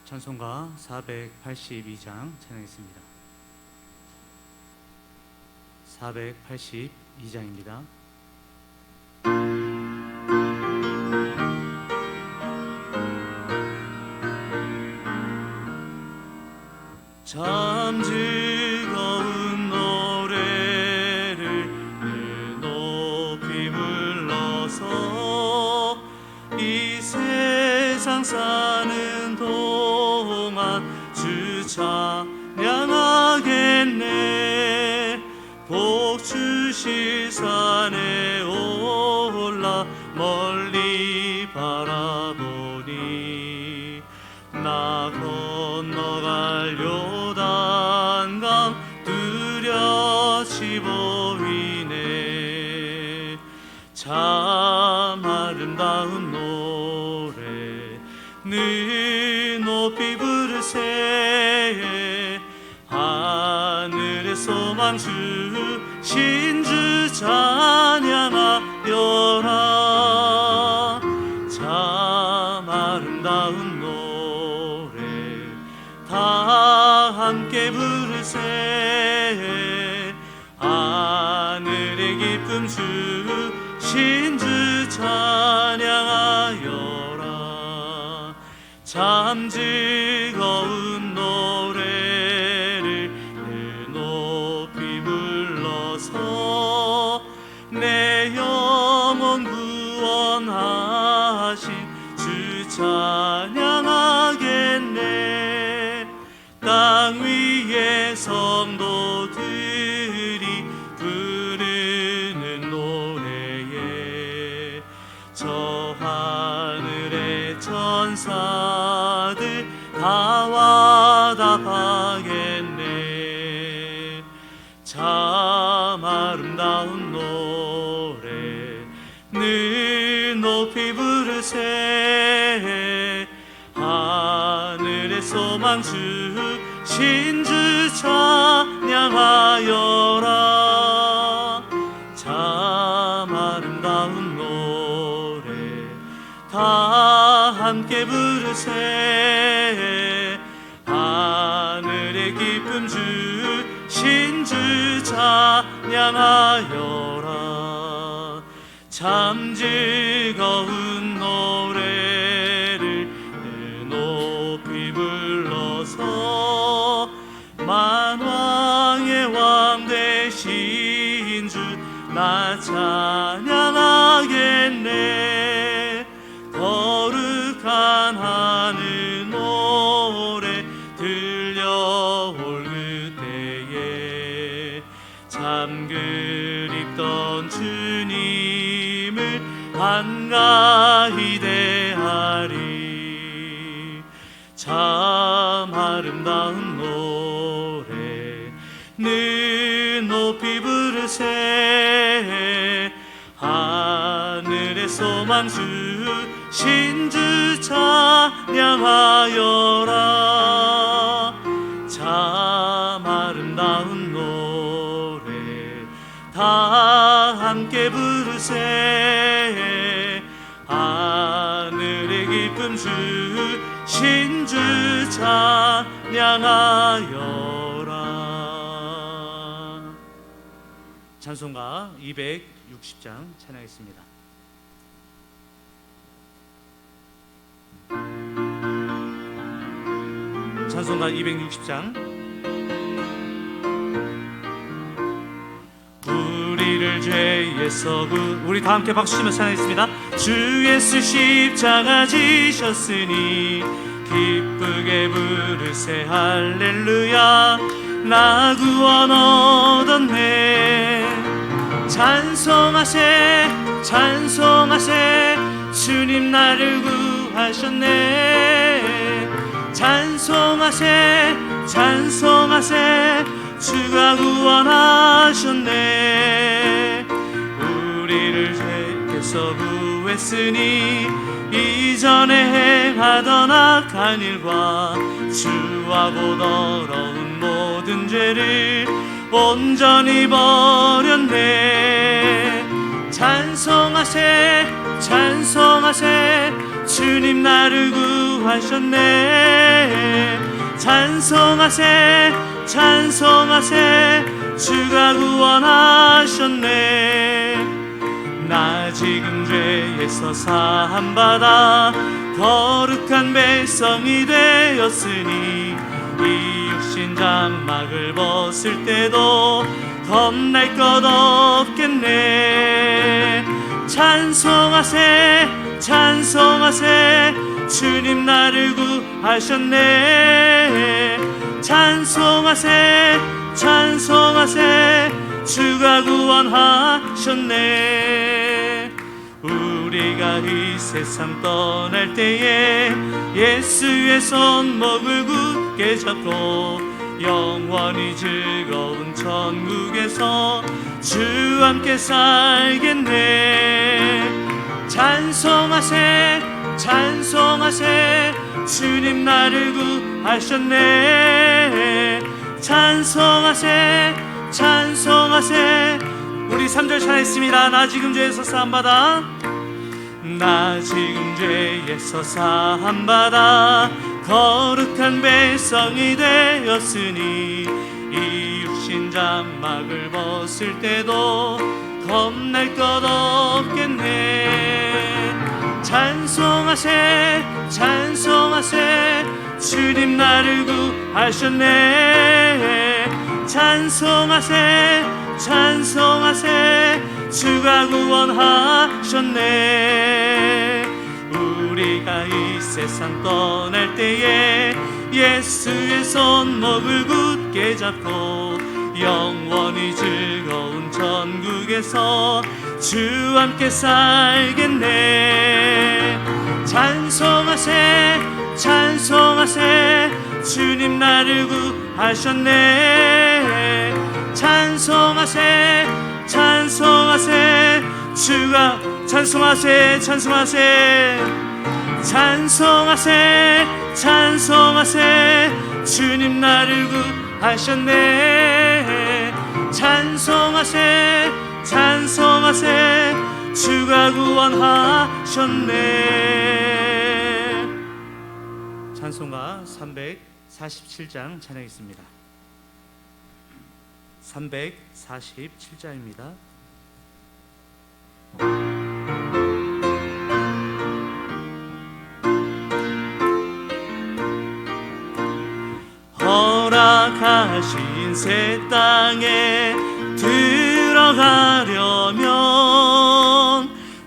찬송가 482장 찬양했습니다. 482장입니다. 참 즐거운 노래를 높이 불러서 이 세상 사는 동안 주 찬양하겠네. 복 주실 산에 올라 멀리 바라보니 나 건너갈 요단강 뚜렷이 보이네. 참 아름다운 노래 늘 높이 부르세. 하늘의 소망 주신 주 찬양하여라. 참 아름다운 노래 다 함께 부르세. 하늘의 기쁨 주신 주 찬양하여라. 참 즐거운 노래를 늘 높이 불러서 내 영혼 구원하신 주 찬양하겠네. 땅 위의 성도들이 부르는 노래에 저 하늘의 천사들 다 와답하겠네. 참 아름다운 노래 늘 높이 부르세. 하늘의 소망 주신 주 찬양하여라. 참 아름다운 노래 다 함께 부르세. 하늘의 기쁨 주신 주 찬양하여라. 참 즐거운 노래를 높이 불러서 만왕의 왕 되신 주 나 찬양하겠네. 거룩한 하늘 노래 들려올 그때에 참 그립던 주님을 한가히 대하리. 참 아름다운 노래 늘 높이 부르세. 하늘의 소망 주신 주 찬양하여라. 참 아름다운 노래 다 함께 부르세. 하늘의 기쁨 주신 주 찬양하여라. 찬송가 260장 찬양했습니다. 찬송가 260장. 우리를 죄에서 우리 다 함께 박수치며 찬양했습니다. 주 예수 십자가 지셨으니 기쁘게 부르세 할렐루야. 나 구원 얻었네. 찬송하세 찬송하세 주님 나를 구하셨네. 찬송하세 찬송하세 주가 구원하셨네. 우리를 죄에서 구했으니 이전에 행하던 악한 일과 주하고 더러운 모든 죄를 온전히 버렸네. 찬송하세 찬송하세 주님 나를 구하셨네. 찬송하세 찬송하세 주가 구원하셨네. 나 지금 죄에서 사함받아 거룩한 백성이 되었으니 이 육신 장막을 벗을 때도 겁날 것 없겠네. 찬송하세 찬송하세 주님 나를 구하셨네. 찬송하세 찬송하세 주가 구원하셨네. 우리가 이 세상 떠날 때에 예수의 손목을 굳게 잡고 영원히 즐거운 천국에서 주와 함께 살겠네. 찬송하세 찬송하세 주님 나를 구하셨네. 찬송하세 찬송하세. 우리 3절 찬양했습니다. 나 지금 죄에서 사함받아 나 지금 죄에서 사함받아 거룩한 백성이 되었으니 이 육신 장막을 벗을 때도 겁날 것 없겠네. 찬송하세 찬송하세 주님 나를 구하셨네. 찬송하세 찬송하세 주가 구원하셨네. 우리가 이 세상 떠날 때에 예수의 손목을 굳게 잡고 영원히 즐거운 천국에서 주와 함께 살겠네. 찬송하세 찬송하세 주님 나를 구하셨네. 찬송하세 찬송하세 주가 찬송하세 찬송하세 찬송하세 찬송하세 주님 나를 구하셨네. 찬송하세 찬송하세 주가 구원하셨네. 찬송가 347장 찬양했습니다. 347장입니다. 허락하신 새 땅에 들어가려면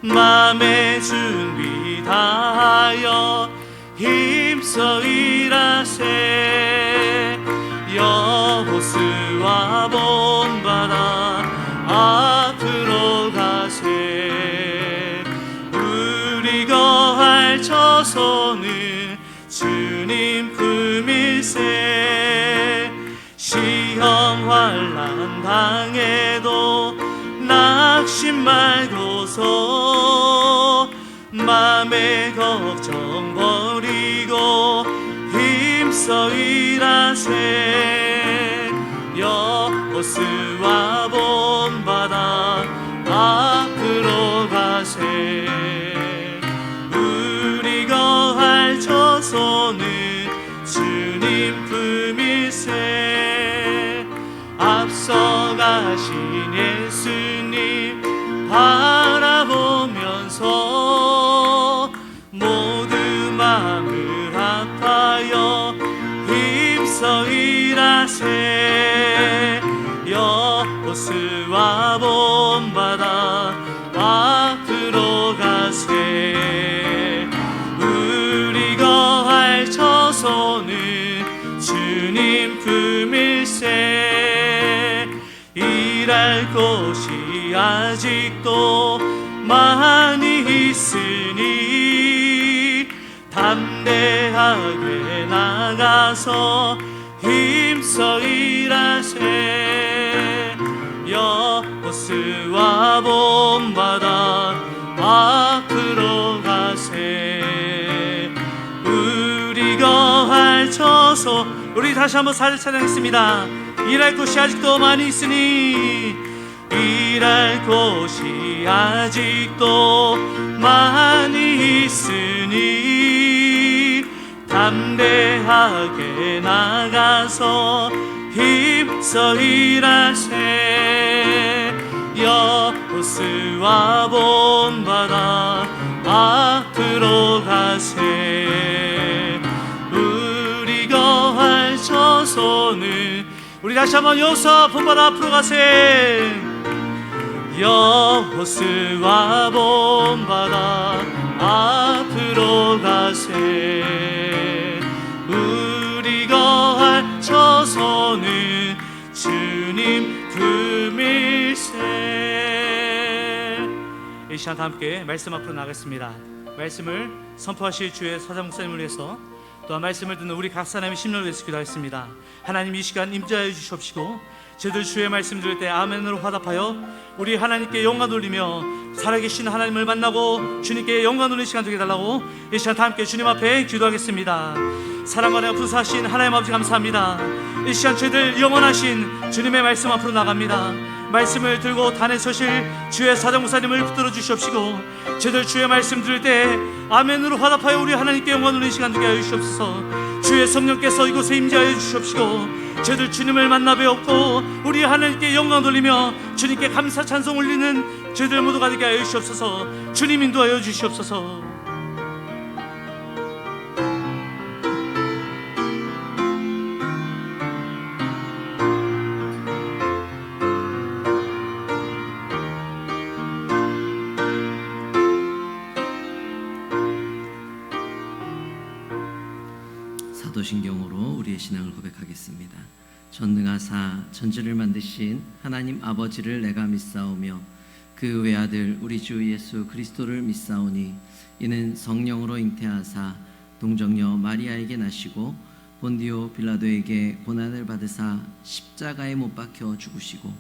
맘의 준비 다하여 힘써 일하세. 여호수아 본받아 앞으로 가세. 우리 거할 처소는 주님 품일세. 시험 환난 당해도 낙심 말고서 맘의 걱정 버리고 힘써 일하세. 여호수아 본받아 앞으로 가세. 우리 거할 처소는 주님 품일세. 앞서가신 예수님 바라보면서 모두 마음을 합하여 힘써 일하세. 여호수아 본받아 앞으로 가세. 우리 거할 처소는 주님 품일세. 일할 곳이 아직도 많이 있으니 담대하게 나가서 힘써 일하세. 여호수아 본받아 앞으로 가세. 우리 거할 처소. 우리 다시 한번 4절 찬양했습니다. 일할 곳이 아직도 많이 있으니 일할 곳이 아직도 많이 있으니 담대하게 나가서 힘써 일하세. 여호수아 본받아 앞으로 가세. 우리 거할 저손은, 우리 다시 한번 여호수아 본받아 앞으로 가세. 여호수아 본받아 앞으로 가세. 우리 거할 저손은 주님 품일세. 이 시간 다 함께 말씀 앞으로 나가겠습니다. 말씀을 선포하실 주의 사장 목사님을 위해서, 또한 말씀을 듣는 우리 각 사람의 심령을 위해서 기도하겠습니다. 하나님, 이 시간 임재하여 주시옵시고 저희들 주의 말씀 들을 때 아멘으로 화답하여 우리 하나님께 영광 돌리며 살아계신 하나님을 만나고 주님께 영광 돌리는 시간 되게 달라고 이 시간 다 함께 주님 앞에 기도하겠습니다. 사랑과 부사하신 하나님 아버지 감사합니다. 이 시간 저희들 영원하신 주님의 말씀 앞으로 나갑니다. 말씀을 들고 단에 서실 주의 사장 목사님을 붙들어 주시옵시고 저희들 주의 말씀 들을 때 아멘으로 화답하여 우리 하나님께 영광 돌리는 시간 되게 하여 주시옵소서. 주의 성령께서 이곳에 임재하여 주시옵시고 저희들 주님을 만나 뵈었고 우리 하나님께 영광 돌리며 주님께 감사 찬송 올리는 저희들 모두가 되게 하여 주시옵소서. 주님 인도하여 주시옵소서. 사도신경으로 우리의 신앙을 고백하겠습니다. 전능하사 천지를 만드신 하나님 아버지를 내가 믿사오며 그 외아들 우리 주 예수 그리스도를 믿사오니 이는 성령으로 잉태하사 동정녀 마리아에게 나시고 본디오 빌라도에게 고난을 받으사 십자가에 못 박혀 죽으시고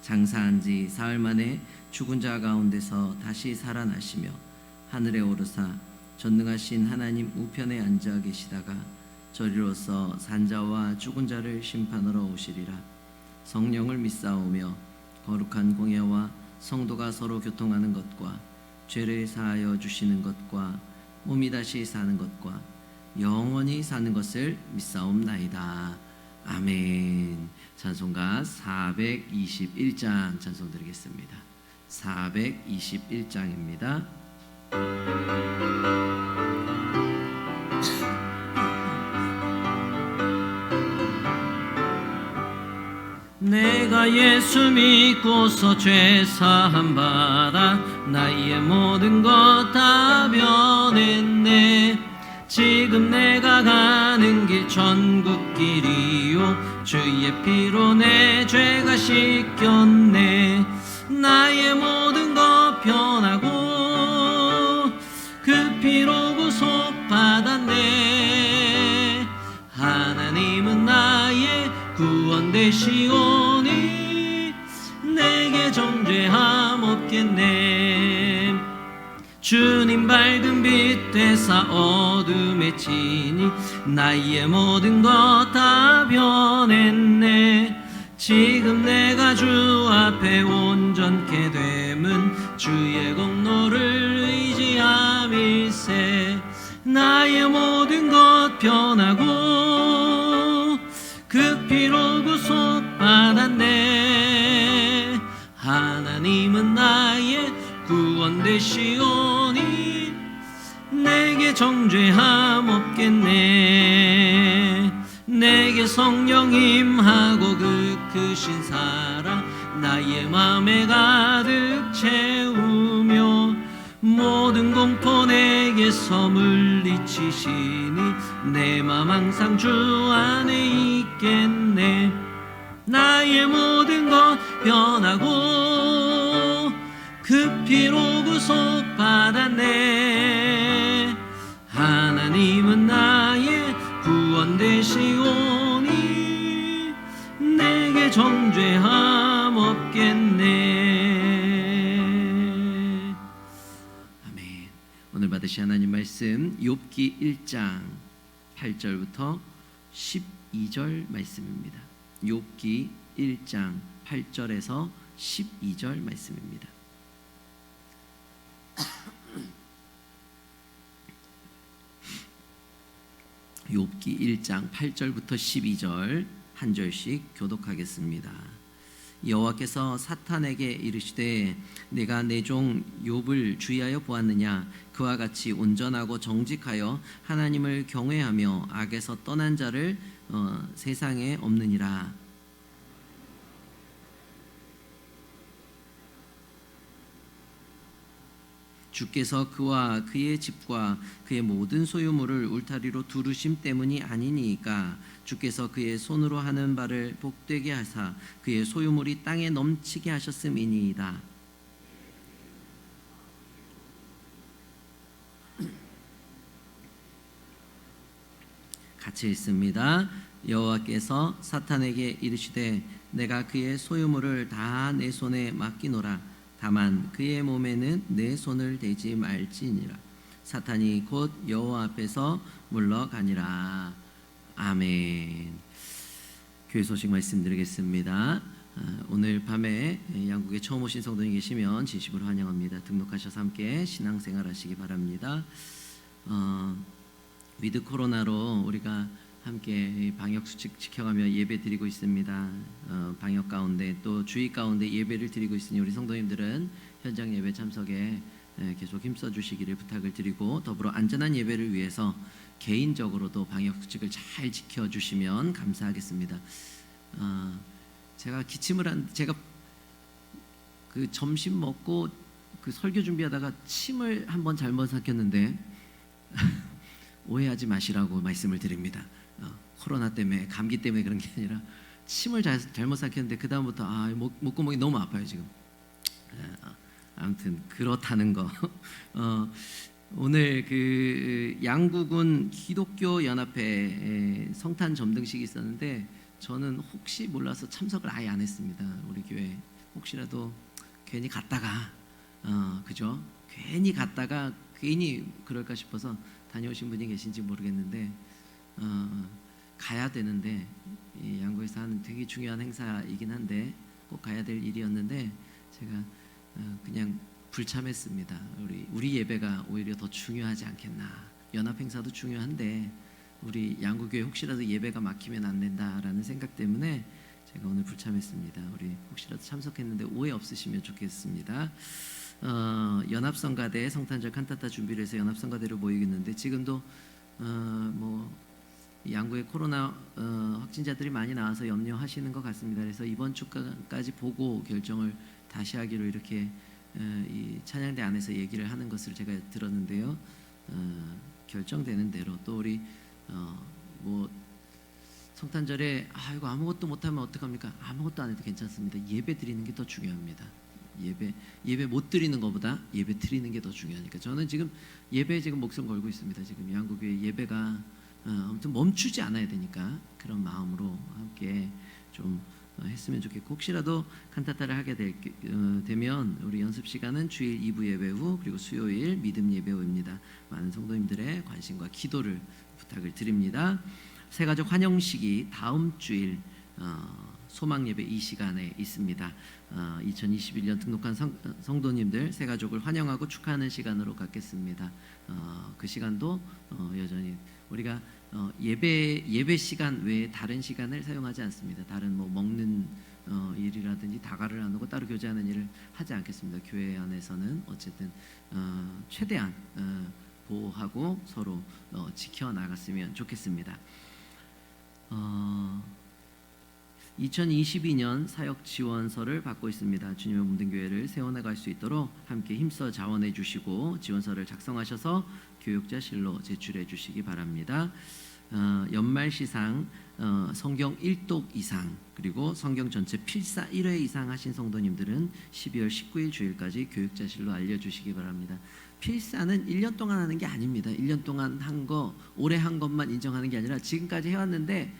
장사한 지 사흘 만에 죽은 자 가운데서 다시 살아나시며 하늘에 오르사 전능하신 하나님 우편에 앉아 계시다가 저리로서 산자와 죽은 자를 심판하러 오시리라. 성령을 믿사오며 거룩한 공예와 성도가 서로 교통하는 것과 죄를 사하여 주시는 것과 몸이 다시 사는 것과 영원히 사는 것을 믿사옵나이다. 아멘. 찬송가 421장 찬송 드리겠습니다. 421장입니다. 내가 예수 믿고서 죄사함 받아 나의 모든 것 다 변했네. 지금 내가 가는 길 천국 길이요 주의 피로 내 죄가 씻겼네. 나의 모든 것 변하고 그 피로 구속받았네. 하나님은 나의 구원 되시오니 내게 정죄함 없겠네. 주님 밝은 빛 되사 어둠에 치니 나의 모든 것 다 변했네. 지금 내가 주 앞에 온전케 됨은 주의 공로를 의지함일세. 나의 모든 것 변하고 그 피로 구속받았네. 하나님은 나의 구원 되시오니 내게 정죄함 없겠네. 내게 성령 임하고 그 크신 사랑 나의 맘에 가득 채우며 모든 공포 내게서 물리치시니 내 맘 항상 주 안에 있겠네. 나의 모든 것 변하고 그 피로 구속받았네. 하나님은 나의 구원 되시오니 내게 정죄함 없겠네. 아멘. 오늘 받으신 하나님 말씀 욥기 1장 8절부터 12절 말씀입니다. 욥기 1장 8절에서 12절 말씀입니다. 욥기 1장 8절부터 12절 한 절씩 교독하겠습니다. 여호와께서 사탄에게 이르시되 내가 내 종 욥을 주의하여 보았느냐 그와 같이 온전하고 정직하여 하나님을 경외하며 악에서 떠난 자를 세상에 없느니라. 주께서 그와 그의 집과 그의 모든 소유물을 울타리로 두르심 때문이 아니니까 주께서 그의 손으로 하는 바를 복되게 하사 그의 소유물이 땅에 넘치게 하셨음이니이다. 같이 읽습니다. 여호와께서 사탄에게 이르시되 내가 그의 소유물을 다 내 손에 맡기노라. 다만 그의 몸에는 내 손을 대지 말지니라. 사탄이 곧 여호와 앞에서 물러가니라. 아멘. 교회 소식 말씀드리겠습니다. 오늘 밤에 양국에 처음 오신 성도님 계시면 진심으로 환영합니다. 등록하셔서 함께 신앙생활 하시기 바랍니다. 위드 코로나로 우리가 함께 방역 수칙 지켜가며 예배 드리고 있습니다. 방역 가운데 또 주의 가운데 예배를 드리고 있으니 우리 성도님들은 현장 예배 참석에 계속 힘써 주시기를 부탁을 드리고 더불어 안전한 예배를 위해서 개인적으로도 방역 수칙을 잘 지켜주시면 감사하겠습니다. 제가 그 점심 먹고 그 설교 준비하다가 침을 한번 잘못 삼켰는데 오해하지 마시라고 말씀을 드립니다. 코로나 때문에 감기 때문에 그런 게 아니라 침을 잘못 삼켰는데 그 다음부터 목구멍이 너무 아파요 지금. 아무튼 그렇다는 거. 오늘 그 양구군 기독교 연합회 성탄 점등식이 있었는데 저는 혹시 몰라서 참석을 아예 안 했습니다. 우리 교회 혹시라도 괜히 갔다가 그죠? 괜히 갔다가 괜히 그럴까 싶어서 다녀오신 분이 계신지 모르겠는데 가야 되는데 이 양구에서 하는 되게 중요한 행사이긴 한데 꼭 가야 될 일이었는데 제가 그냥 불참했습니다. 우리 예배가 오히려 더 중요하지 않겠나. 연합 행사도 중요한데 우리 양구교회 혹시라도 예배가 막히면 안 된다라는 생각 때문에 제가 오늘 불참했습니다. 우리 혹시라도 참석했는데 오해 없으시면 좋겠습니다. 연합성가대 성탄절 칸타타 준비를 해서 연합성가대로 모이겠는데 지금도 양구에 코로나 확진자들이 많이 나와서 염려하시는 것 같습니다. 그래서 이번 주까지 보고 결정을 다시 하기로 이렇게 이 찬양대 안에서 얘기를 하는 것을 제가 들었는데요. 결정되는 대로 또 우리 성탄절에 이거 아무것도 못하면 어떡합니까? 아무것도 안 해도 괜찮습니다. 예배 드리는 게 더 중요합니다. 예배 못 드리는 것보다 예배 드리는 게 더 중요하니까 저는 지금 예배에 지금 목숨 걸고 있습니다. 지금 양구교회 예배가 아무튼 멈추지 않아야 되니까 그런 마음으로 함께 좀 했으면 좋겠고 혹시라도 칸타타를 하게 되면 우리 연습 시간은 주일 2부 예배 후 그리고 수요일 믿음 예배 후입니다. 많은 성도님들의 관심과 기도를 부탁을 드립니다. 새가족 환영식이 다음 주일 소망 예배 이 시간에 있습니다. 2021년 등록한 성도님들 새가족을 환영하고 축하하는 시간으로 갖겠습니다. 그 시간도 여전히 우리가 예배 시간 외에 다른 시간을 사용하지 않습니다. 다른 먹는 일이라든지 다가를 나누고 따로 교제하는 일을 하지 않겠습니다. 교회 안에서는 어쨌든 최대한 보호하고 서로 지켜나갔으면 좋겠습니다. 2022년 사역 지원서를 받고 있습니다. 주님의 몸된 교회를 세워나갈 수 있도록 함께 힘써 자원해 주시고 지원서를 작성하셔서 교육자실로 제출해 주시기 바랍니다. 연말시상 성경 1독 이상 그리고 성경 전체 필사 1회 이상 하신 성도님들은 12월 19일 주일까지 교육자실로 알려주시기 바랍니다. 필사는 1년 동안 하는 게 아닙니다. 1년 동안 한 거 올해 한 것만 인정하는 게 아니라 지금까지 해왔는데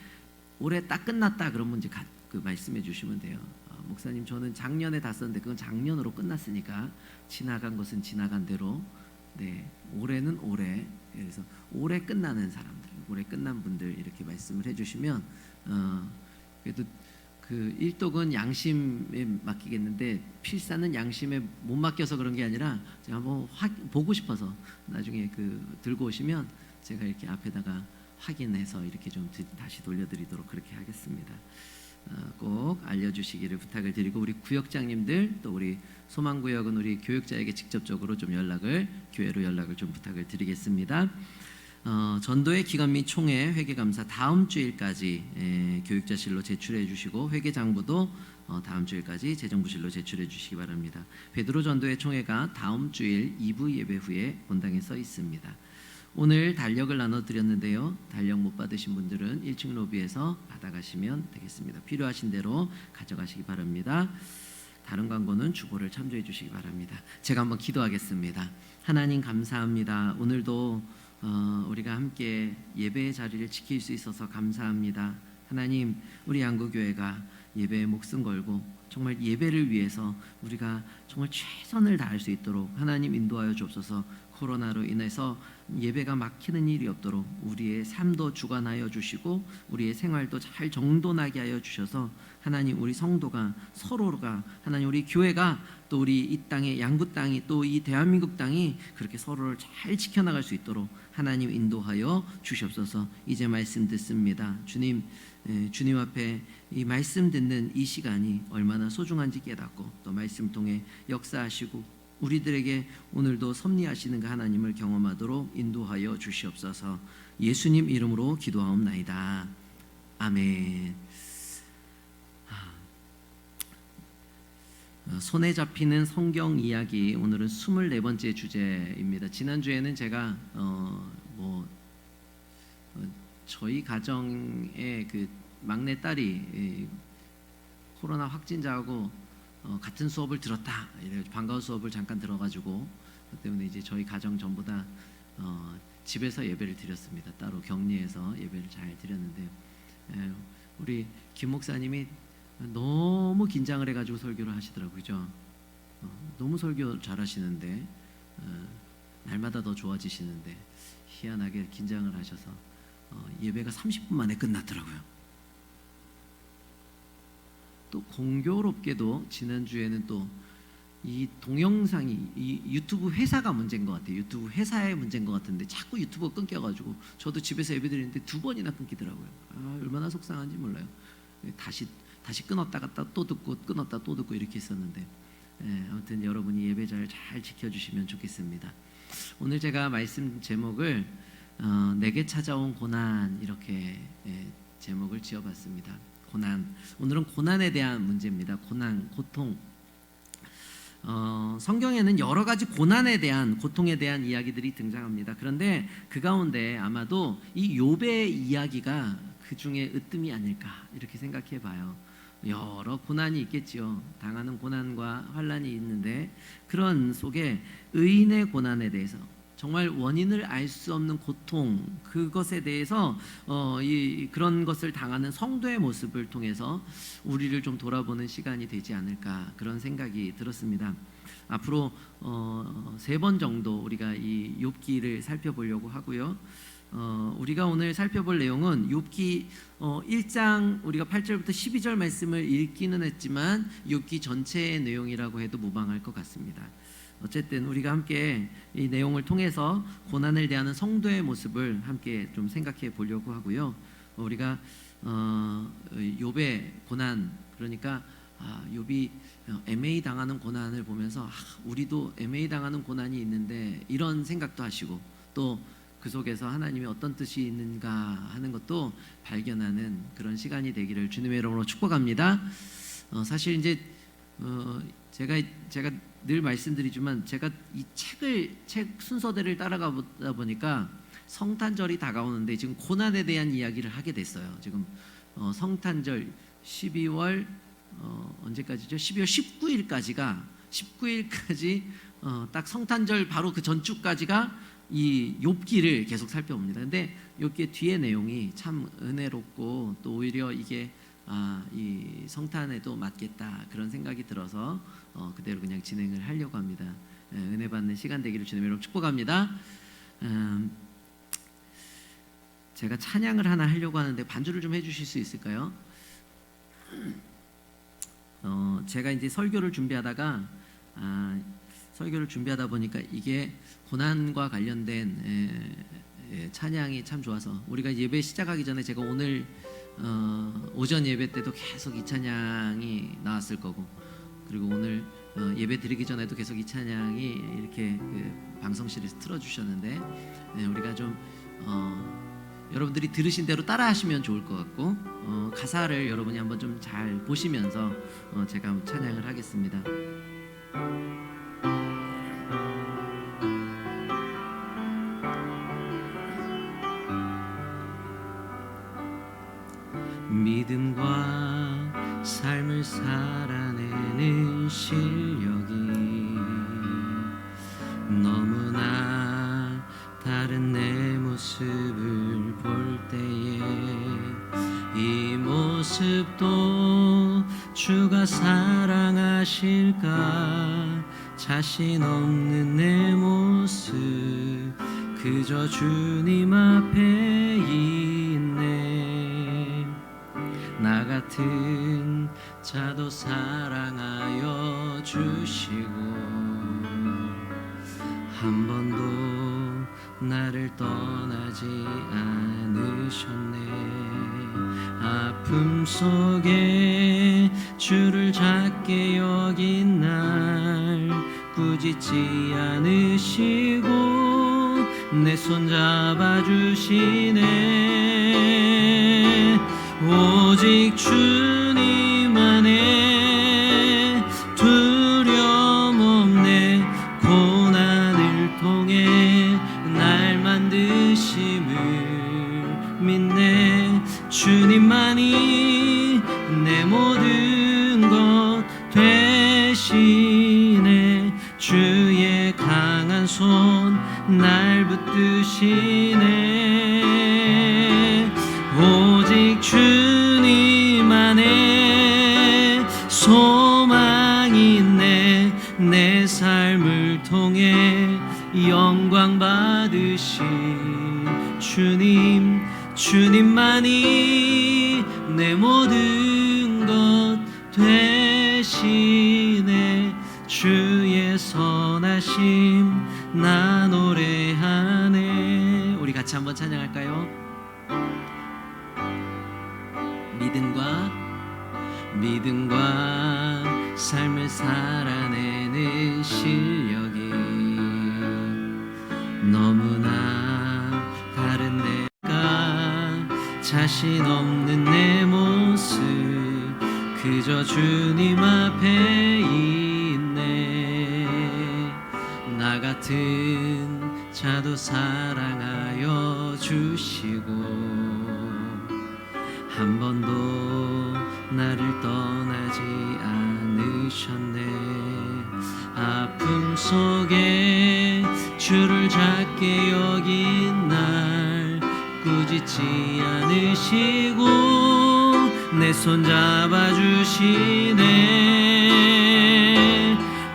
올해 딱 끝났다 그러면 이제 그 말씀해 주시면 돼요. 목사님 저는 작년에 다 썼는데 그건 작년으로 끝났으니까 지나간 것은 지나간 대로 올해는 올해 그래서 올해 끝나는 사람들 올해 끝난 분들 이렇게 말씀을 해주시면 그래도 그 일독은 양심에 맡기겠는데 필사는 양심에 못 맡겨서 그런 게 아니라 제가 한번 보고 싶어서 나중에 그 들고 오시면 제가 이렇게 앞에다가 확인해서 이렇게 좀 다시 돌려드리도록 그렇게 하겠습니다. 꼭 알려주시기를 부탁을 드리고, 우리 구역장님들 또 우리 소망구역은 우리 교육자에게 직접적으로 좀 교회로 연락을 좀 부탁을 드리겠습니다. 전도회 기관 및 총회 회계감사 다음 주일까지 교육자실로 제출해 주시고, 회계장부도 다음 주일까지 재정부실로 제출해 주시기 바랍니다. 베드로 전도회 총회가 다음 주일 2부 예배 후에 본당에 써 있습니다. 오늘 달력을 나눠드렸는데요, 달력 못 받으신 분들은 1층 로비에서 받아가시면 되겠습니다. 필요하신 대로 가져가시기 바랍니다. 다른 광고는 주보를 참조해 주시기 바랍니다. 제가 한번 기도하겠습니다. 하나님 감사합니다. 오늘도 우리가 함께 예배의 자리를 지킬 수 있어서 감사합니다. 하나님, 우리 양구교회가 예배에 목숨 걸고 정말 예배를 위해서 우리가 정말 최선을 다할 수 있도록 하나님 인도하여 주옵소서. 코로나로 인해서 예배가 막히는 일이 없도록 우리의 삶도 주관하여 주시고, 우리의 생활도 잘 정돈하게 하여 주셔서 하나님, 우리 성도가 서로가, 하나님, 우리 교회가 또 우리 이 땅의 양구 땅이, 또 이 대한민국 땅이 그렇게 서로를 잘 지켜나갈 수 있도록 하나님 인도하여 주시옵소서. 이제 말씀 듣습니다. 주님, 주님 앞에 이 말씀 듣는 이 시간이 얼마나 소중한지 깨닫고, 또 말씀 통해 역사하시고 우리들에게 오늘도 섭리하시는 그 하나님을 경험하도록 인도하여 주시옵소서. 예수님 이름으로 기도하옵나이다. 아멘. 손에 잡히는 성경 이야기, 오늘은 24번째 주제입니다. 지난주에는 제가 저희 가정의 그 막내 딸이 코로나 확진자하고 같은 수업을 들었다, 이래 반가운 수업을 잠깐 들어가지고, 그 때문에 이제 저희 가정 전부 다 집에서 예배를 드렸습니다. 따로 격리해서 예배를 잘 드렸는데, 우리 김 목사님이 너무 긴장을 해가지고 설교를 하시더라고요. 그죠? 너무 설교 잘하시는데, 날마다 더 좋아지시는데, 희한하게 긴장을 하셔서 예배가 30분 만에 끝났더라고요. 또 공교롭게도 지난주에는 또 이 동영상이 이 유튜브 회사가 문제인 것 같아요. 유튜브 회사의 문제인 것 같은데 자꾸 유튜브가 끊겨가지고 저도 집에서 예배 드리는데 2번이나 끊기더라고요. 얼마나 속상한지 몰라요. 다시 끊었다가 또 듣고 끊었다 또 듣고 이렇게 했었는데, 아무튼 여러분이 예배 잘 지켜주시면 좋겠습니다. 오늘 제가 말씀 제목을 내게 찾아온 고난, 이렇게 제목을 지어봤습니다. 고난. 오늘은 고난에 대한 문제입니다. 고난, 고통. 성경에는 여러 가지 고난에 대한, 고통에 대한 이야기들이 등장합니다. 그런데 그 가운데 아마도 이 욥의 이야기가 그 중에 으뜸이 아닐까, 이렇게 생각해 봐요. 여러 고난이 있겠지요. 당하는 고난과 환난이 있는데, 그런 속에 의인의 고난에 대해서, 정말 원인을 알 수 없는 고통, 그것에 대해서 그런 것을 당하는 성도의 모습을 통해서 우리를 좀 돌아보는 시간이 되지 않을까, 그런 생각이 들었습니다. 앞으로 3번 정도 우리가 이 욥기를 살펴보려고 하고요. 우리가 오늘 살펴볼 내용은 욥기 1장 우리가 8절부터 12절 말씀을 읽기는 했지만 욥기 전체의 내용이라고 해도 무방할 것 같습니다. 어쨌든 우리가 함께 이 내용을 통해서 고난을 대하는 성도의 모습을 함께 좀 생각해 보려고 하고요. 우리가 욥의 고난, 그러니까 욥이 MA 당하는 고난을 보면서 우리도 MA 당하는 고난이 있는데, 이런 생각도 하시고, 또 그 속에서 하나님이 어떤 뜻이 있는가 하는 것도 발견하는 그런 시간이 되기를 주님의 이름으로 축복합니다. 사실 이제 제가 늘 말씀드리지만, 제가 이 책 순서대를 따라가 보다 보니까 성탄절이 다가오는데 지금 고난에 대한 이야기를 하게 됐어요. 지금 성탄절 12월 언제까지죠? 12월 19일까지 딱 성탄절 바로 그 전주까지가 이 욥기를 계속 살펴봅니다. 근데 욥기 뒤에 내용이 참 은혜롭고, 또 오히려 이게 이 성탄에도 맞겠다, 그런 생각이 들어서 그대로 그냥 진행을 하려고 합니다. 은혜 받는 시간 되기를 주님의 이름으로 축복합니다. 제가 찬양을 하나 하려고 하는데 반주를 좀 해주실 수 있을까요? 제가 이제 설교를 준비하다 보니까 이게 고난과 관련된 찬양이 참 좋아서 우리가 예배 시작하기 전에 제가 오늘 오전 예배 때도 계속 이 찬양이 나왔을 거고, 그리고 오늘 예배 드리기 전에도 계속 이 찬양이 이렇게 그 방송실에서 틀어주셨는데, 우리가 좀 여러분들이 들으신 대로 따라하시면 좋을 것 같고, 가사를 여러분이 한번 좀 잘 보시면서 제가 한번 찬양을 하겠습니다. 믿음과 삶을 살아내는 실력이 너무나 다른 내 모습을 볼 때에 이 모습도 주가 사랑하실까, 자신 없는 내 모습 그저 주님 앞에 있네. 나 같은 자도 사랑하여 주시고 한 번도 나를 떠나지 않으셨네. 아픔 속에 주를 작게 여긴 날 꾸짖지 않으시고 내 손 잡아주시네. 오직 주님 안에 두려움 없네. 고난을 통해 날 만드심을 믿네. 주님만이 내 모든 것 되시네. 주의 강한 손 날 붙드시네. 오직 주님 안에 소망이 있네. 내 삶을 통해 영광 받으신 주님, 주님만이 내 모든 것 되시네. 주의 선하심 나 노래하네. 우리 같이 한번 찬양할까요? 믿음과 삶을 살아내는 실력이 너무나 다른 내가 자신 없는 내 모습 그저 주님 앞에 있네. 나 같은 자도 사랑하여 주시고 한 번도 나를 떠나지 않으셨네. 아픔 속에 주를 작게 여긴 날 꾸짖지 않으시고 내 손 잡아주시네.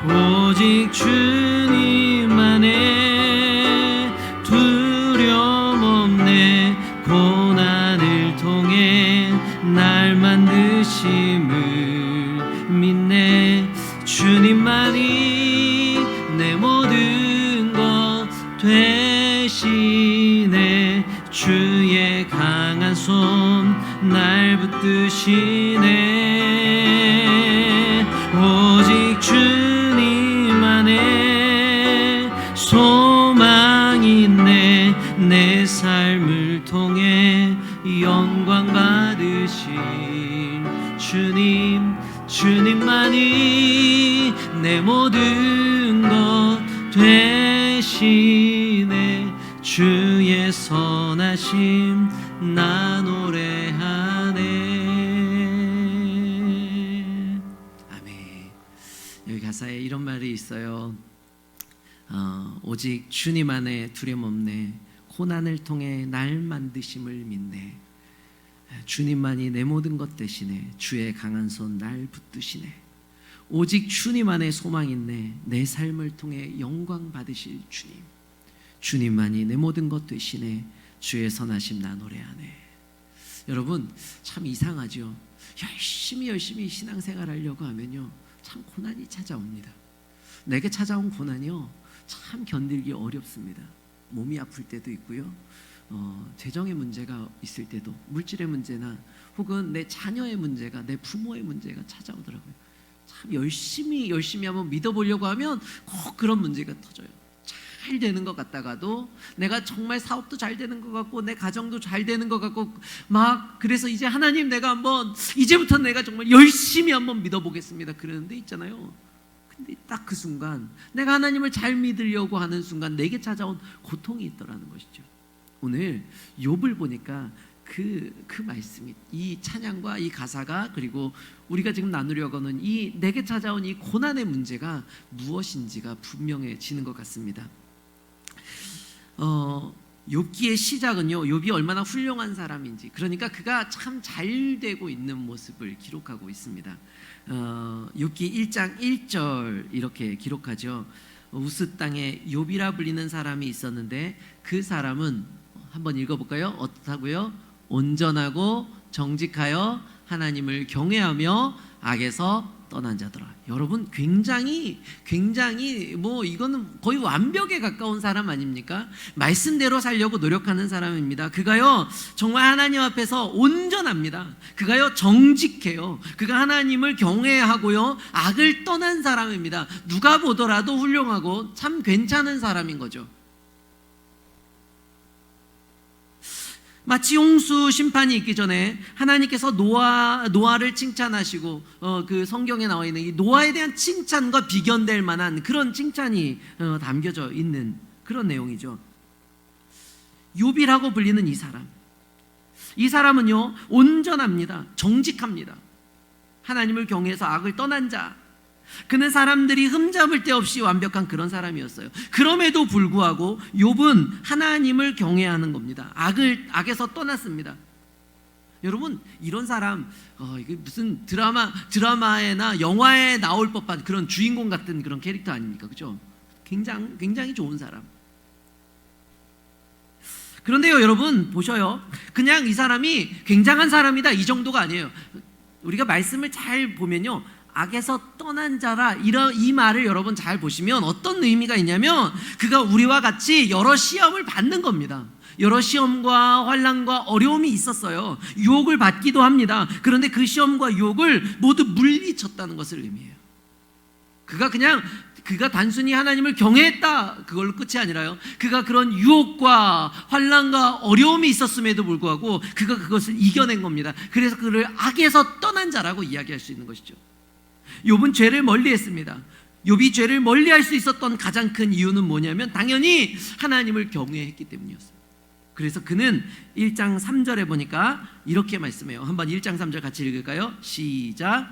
오직 주님 안에 두려움 없네. 고난을 통해 날 만드심을 믿네. 주님만이 내 모든 것 되시네. 주의 강한 손 날 붙드시네. 오직 주님 안에 소망이 있네. 내 삶을 통해 영광 받으신 주님, 주님만이 내 모든 것 되시네. 주의 선하심 나 노래하네. 아멘. 여기 가사에 이런 말이 있어요. 오직 주님 안에 두려움 없네. 고난을 통해 날 만드심을 믿네. 주님만이 내 모든 것 되시네. 주의 강한 손 날 붙드시네. 오직 주님 안에 소망 있네. 내 삶을 통해 영광 받으실 주님, 주님만이 내 모든 것 되시네. 주의 선하심 나 노래하네. 여러분 참 이상하죠. 열심히 신앙생활 하려고 하면요 참 고난이 찾아옵니다. 내게 찾아온 고난이요 참 견디기 어렵습니다. 몸이 아플 때도 있고요. 재정의 문제가 있을 때도, 물질의 문제나 혹은 내 자녀의 문제가, 내 부모의 문제가 찾아오더라고요. 참 열심히 한번 믿어보려고 하면 꼭 그런 문제가 터져요. 잘 되는 것 같다가도, 내가 정말 사업도 잘 되는 것 같고 내 가정도 잘 되는 것 같고 막, 그래서 이제 하나님 내가 한번, 이제부터 내가 정말 열심히 한번 믿어보겠습니다, 그러는데 있잖아요. 근데 딱 그 순간, 내가 하나님을 잘 믿으려고 하는 순간 내게 찾아온 고통이 있더라는 것이죠. 오늘 욥을 보니까 그 말씀이, 이 찬양과 이 가사가, 그리고 우리가 지금 나누려고 하는 이 내게 찾아온 이 고난의 문제가 무엇인지가 분명해지는 것 같습니다. 욥기의 시작은요, 욥이 얼마나 훌륭한 사람인지, 그러니까 그가 참 잘 되고 있는 모습을 기록하고 있습니다. 욥기 1장 1절 이렇게 기록하죠. 우스 땅에 욥이라 불리는 사람이 있었는데 그 사람은, 한번 읽어볼까요? 어떻다고요? 온전하고 정직하여 하나님을 경외하며 악에서 떠난 자더라. 여러분, 굉장히 뭐 이거는 거의 완벽에 가까운 사람 아닙니까? 말씀대로 살려고 노력하는 사람입니다. 그가요 정말 하나님 앞에서 온전합니다. 그가요 정직해요. 그가 하나님을 경외하고요 악을 떠난 사람입니다. 누가 보더라도 훌륭하고 참 괜찮은 사람인 거죠. 마치 홍수 심판이 있기 전에 하나님께서 노아를 칭찬하시고, 그 성경에 나와 있는 이 노아에 대한 칭찬과 비견될 만한 그런 칭찬이 담겨져 있는 그런 내용이죠. 욥이라고 불리는 이 사람은요 온전합니다. 정직합니다. 하나님을 경외해서 악을 떠난 자, 그는 사람들이 흠잡을 데 없이 완벽한 그런 사람이었어요. 그럼에도 불구하고 욥은 하나님을 경외하는 겁니다. 악에서 떠났습니다. 여러분, 이런 사람, 이게 무슨 드라마에나 영화에 나올 법한 그런 주인공 같은 그런 캐릭터 아닙니까? 그죠? 굉장히 좋은 사람. 그런데요, 여러분 보셔요. 그냥 이 사람이 굉장한 사람이다 이 정도가 아니에요. 우리가 말씀을 잘 보면요, 악에서 떠난 자라, 이 말을 여러분 잘 보시면 어떤 의미가 있냐면, 그가 우리와 같이 여러 시험을 받는 겁니다. 여러 시험과 환난과 어려움이 있었어요. 유혹을 받기도 합니다. 그런데 그 시험과 유혹을 모두 물리쳤다는 것을 의미해요. 그가 단순히 하나님을 경외했다, 그걸로 끝이 아니라요, 그가 그런 유혹과 환난과 어려움이 있었음에도 불구하고 그가 그것을 이겨낸 겁니다. 그래서 그를 악에서 떠난 자라고 이야기할 수 있는 것이죠. 욥은 죄를 멀리했습니다. 욥이 죄를 멀리할 수 있었던 가장 큰 이유는 뭐냐면 당연히 하나님을 경외했기 때문이었습니다. 그래서 그는 1장 3절에 보니까 이렇게 말씀해요. 한번 1장 3절 같이 읽을까요? 시작.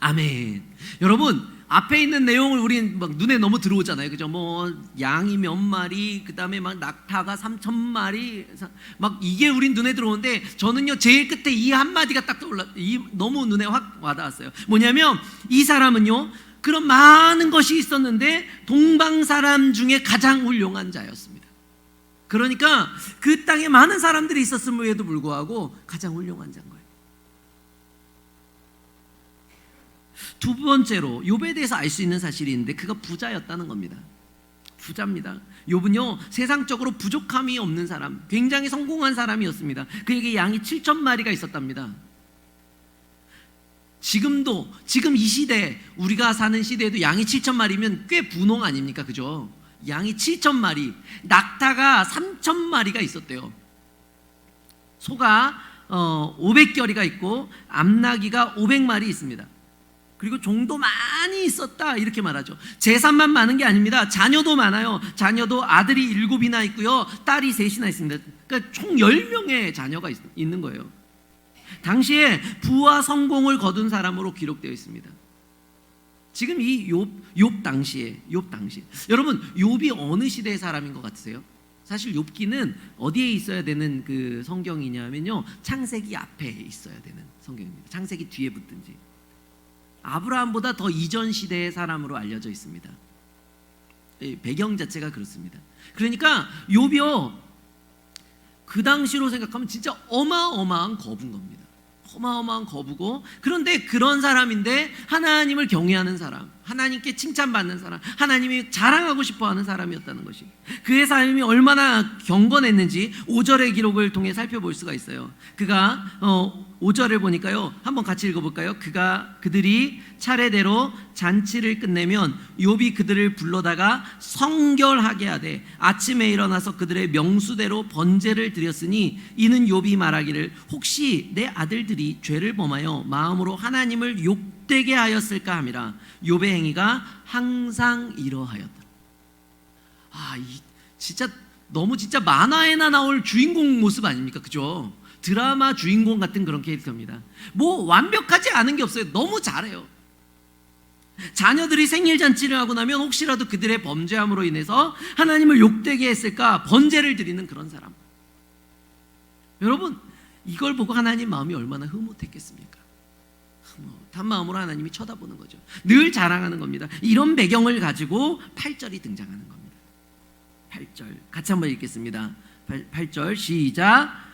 아멘. 여러분, 앞에 있는 내용을 우린 막 눈에 너무 들어오잖아요. 그죠? 뭐 양이 몇 마리, 그다음에 막 낙타가 3,000마리, 막 이게 우린 눈에 들어오는데, 저는요 제일 끝에 이 한마디가 딱 떠올라, 너무 눈에 확 와닿았어요. 뭐냐면 이 사람은요 그런 많은 것이 있었는데 동방 사람 중에 가장 훌륭한 자였습니다. 그러니까 그 땅에 많은 사람들이 있었음에도 불구하고 가장 훌륭한 자인 거예요. 두 번째로 욥에 대해서 알 수 있는 사실이 있는데, 그가 부자였다는 겁니다. 부자입니다. 욥은요 세상적으로 부족함이 없는 사람, 굉장히 성공한 사람이었습니다. 그에게 양이 7,000마리가 있었답니다. 지금 이 시대, 우리가 사는 시대에도 양이 7,000마리면 꽤 분홍 아닙니까? 그죠? 양이 7,000마리, 낙타가 3,000마리가 있었대요. 소가 500결이가 있고 암나귀가 500마리 있습니다. 그리고 종도 많이 있었다 이렇게 말하죠. 재산만 많은 게 아닙니다. 자녀도 많아요. 자녀도 아들이 7이나 있고요, 딸이 3이나 있습니다. 그러니까 총 10명의 자녀가 있는 거예요. 당시에 부와 성공을 거둔 사람으로 기록되어 있습니다. 지금 이 욥 당시에 여러분, 욥이 어느 시대의 사람인 것 같으세요? 사실 욥기는 어디에 있어야 되는 그 성경이냐면요, 창세기 앞에 있어야 되는 성경입니다. 창세기 뒤에 붙든지. 아브라함보다 더 이전 시대의 사람으로 알려져 있습니다. 배경 자체가 그렇습니다. 그러니까 욥이요 그 당시로 생각하면 진짜 어마어마한 거부인 겁니다. 어마어마한 거부고, 그런데 그런 사람인데 하나님을 경외하는 사람, 하나님께 칭찬받는 사람, 하나님이 자랑하고 싶어하는 사람이었다는 것이, 그의 삶이 얼마나 경건했는지 5절의 기록을 통해 살펴볼 수가 있어요. 그가 5절을 보니까요, 한번 같이 읽어볼까요? 그들이 차례대로 잔치를 끝내면 욥이 그들을 불러다가 성결하게 하되 아침에 일어나서 그들의 명수대로 번제를 드렸으니 이는 욥이 말하기를 혹시 내 아들들이 죄를 범하여 마음으로 하나님을 욕되게 하였을까 함이라. 욥의 행위가 항상 이러하였다. 진짜 너무 진짜 만화에나 나올 주인공 모습 아닙니까? 그죠? 드라마 주인공 같은 그런 캐릭터입니다. 뭐 완벽하지 않은 게 없어요. 너무 잘해요. 자녀들이 생일 잔치를 하고 나면 혹시라도 그들의 범죄함으로 인해서 하나님을 욕되게 했을까 번제를 드리는 그런 사람. 여러분, 이걸 보고 하나님 마음이 얼마나 흐뭇했겠습니까? 흐뭇한 마음으로 하나님이 쳐다보는 거죠. 늘 자랑하는 겁니다. 이런 배경을 가지고 8절이 등장하는 겁니다. 8절 같이 한번 읽겠습니다. 8절 시작.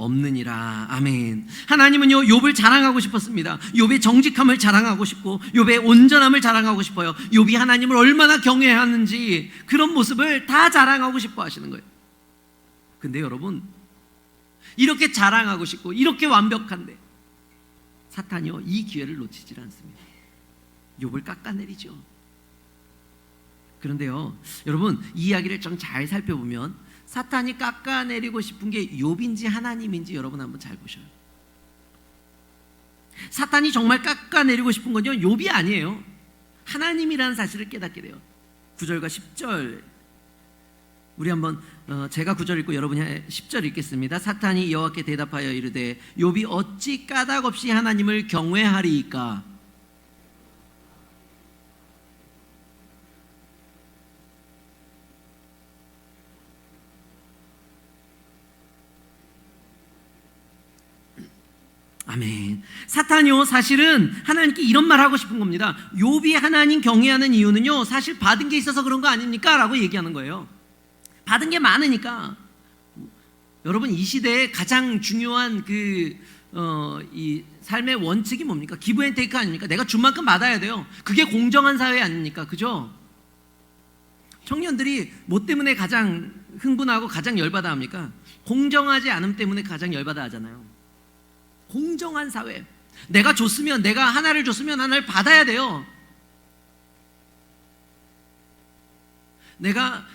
없느니라. 아멘. 하나님은요, 욥을 자랑하고 싶었습니다. 욥의 정직함을 자랑하고 싶고 욥의 온전함을 자랑하고 싶어요. 욥이 하나님을 얼마나 경외하는지 그런 모습을 다 자랑하고 싶어 하시는 거예요. 근데 여러분, 이렇게 자랑하고 싶고 이렇게 완벽한데 사탄이요, 이 기회를 놓치질 않습니다. 욥을 깎아내리죠. 그런데요, 여러분, 이 이야기를 좀 잘 살펴보면 사탄이 깎아내리고 싶은 게 욥인지 하나님인지 여러분 한번 잘 보셔요. 사탄이 정말 깎아내리고 싶은 건요, 욥이 아니에요. 하나님이라는 사실을 깨닫게 돼요. 9절과 10절 우리 한번 제가 9절 읽고 여러분이 10절 읽겠습니다. 사탄이 여호와께 대답하여 이르되 욥이 어찌 까닭없이 하나님을 경외하리이까. 아멘. 사탄이요, 사실은 하나님께 이런 말 하고 싶은 겁니다. 욥이 하나님 경외하는 이유는요, 사실 받은 게 있어서 그런 거 아닙니까? 라고 얘기하는 거예요. 받은 게 많으니까. 여러분, 이 시대에 가장 중요한 이 삶의 원칙이 뭡니까? 기브 앤 테이크 아닙니까? 내가 준 만큼 받아야 돼요. 그게 공정한 사회 아닙니까? 그죠? 청년들이 뭐 때문에 가장 흥분하고 가장 열받아 합니까? 공정하지 않음 때문에 가장 열받아 하잖아요. 공정한 사회. 내가 줬으면, 내가 하나를 줬으면 하나를 받아야 돼요. 내가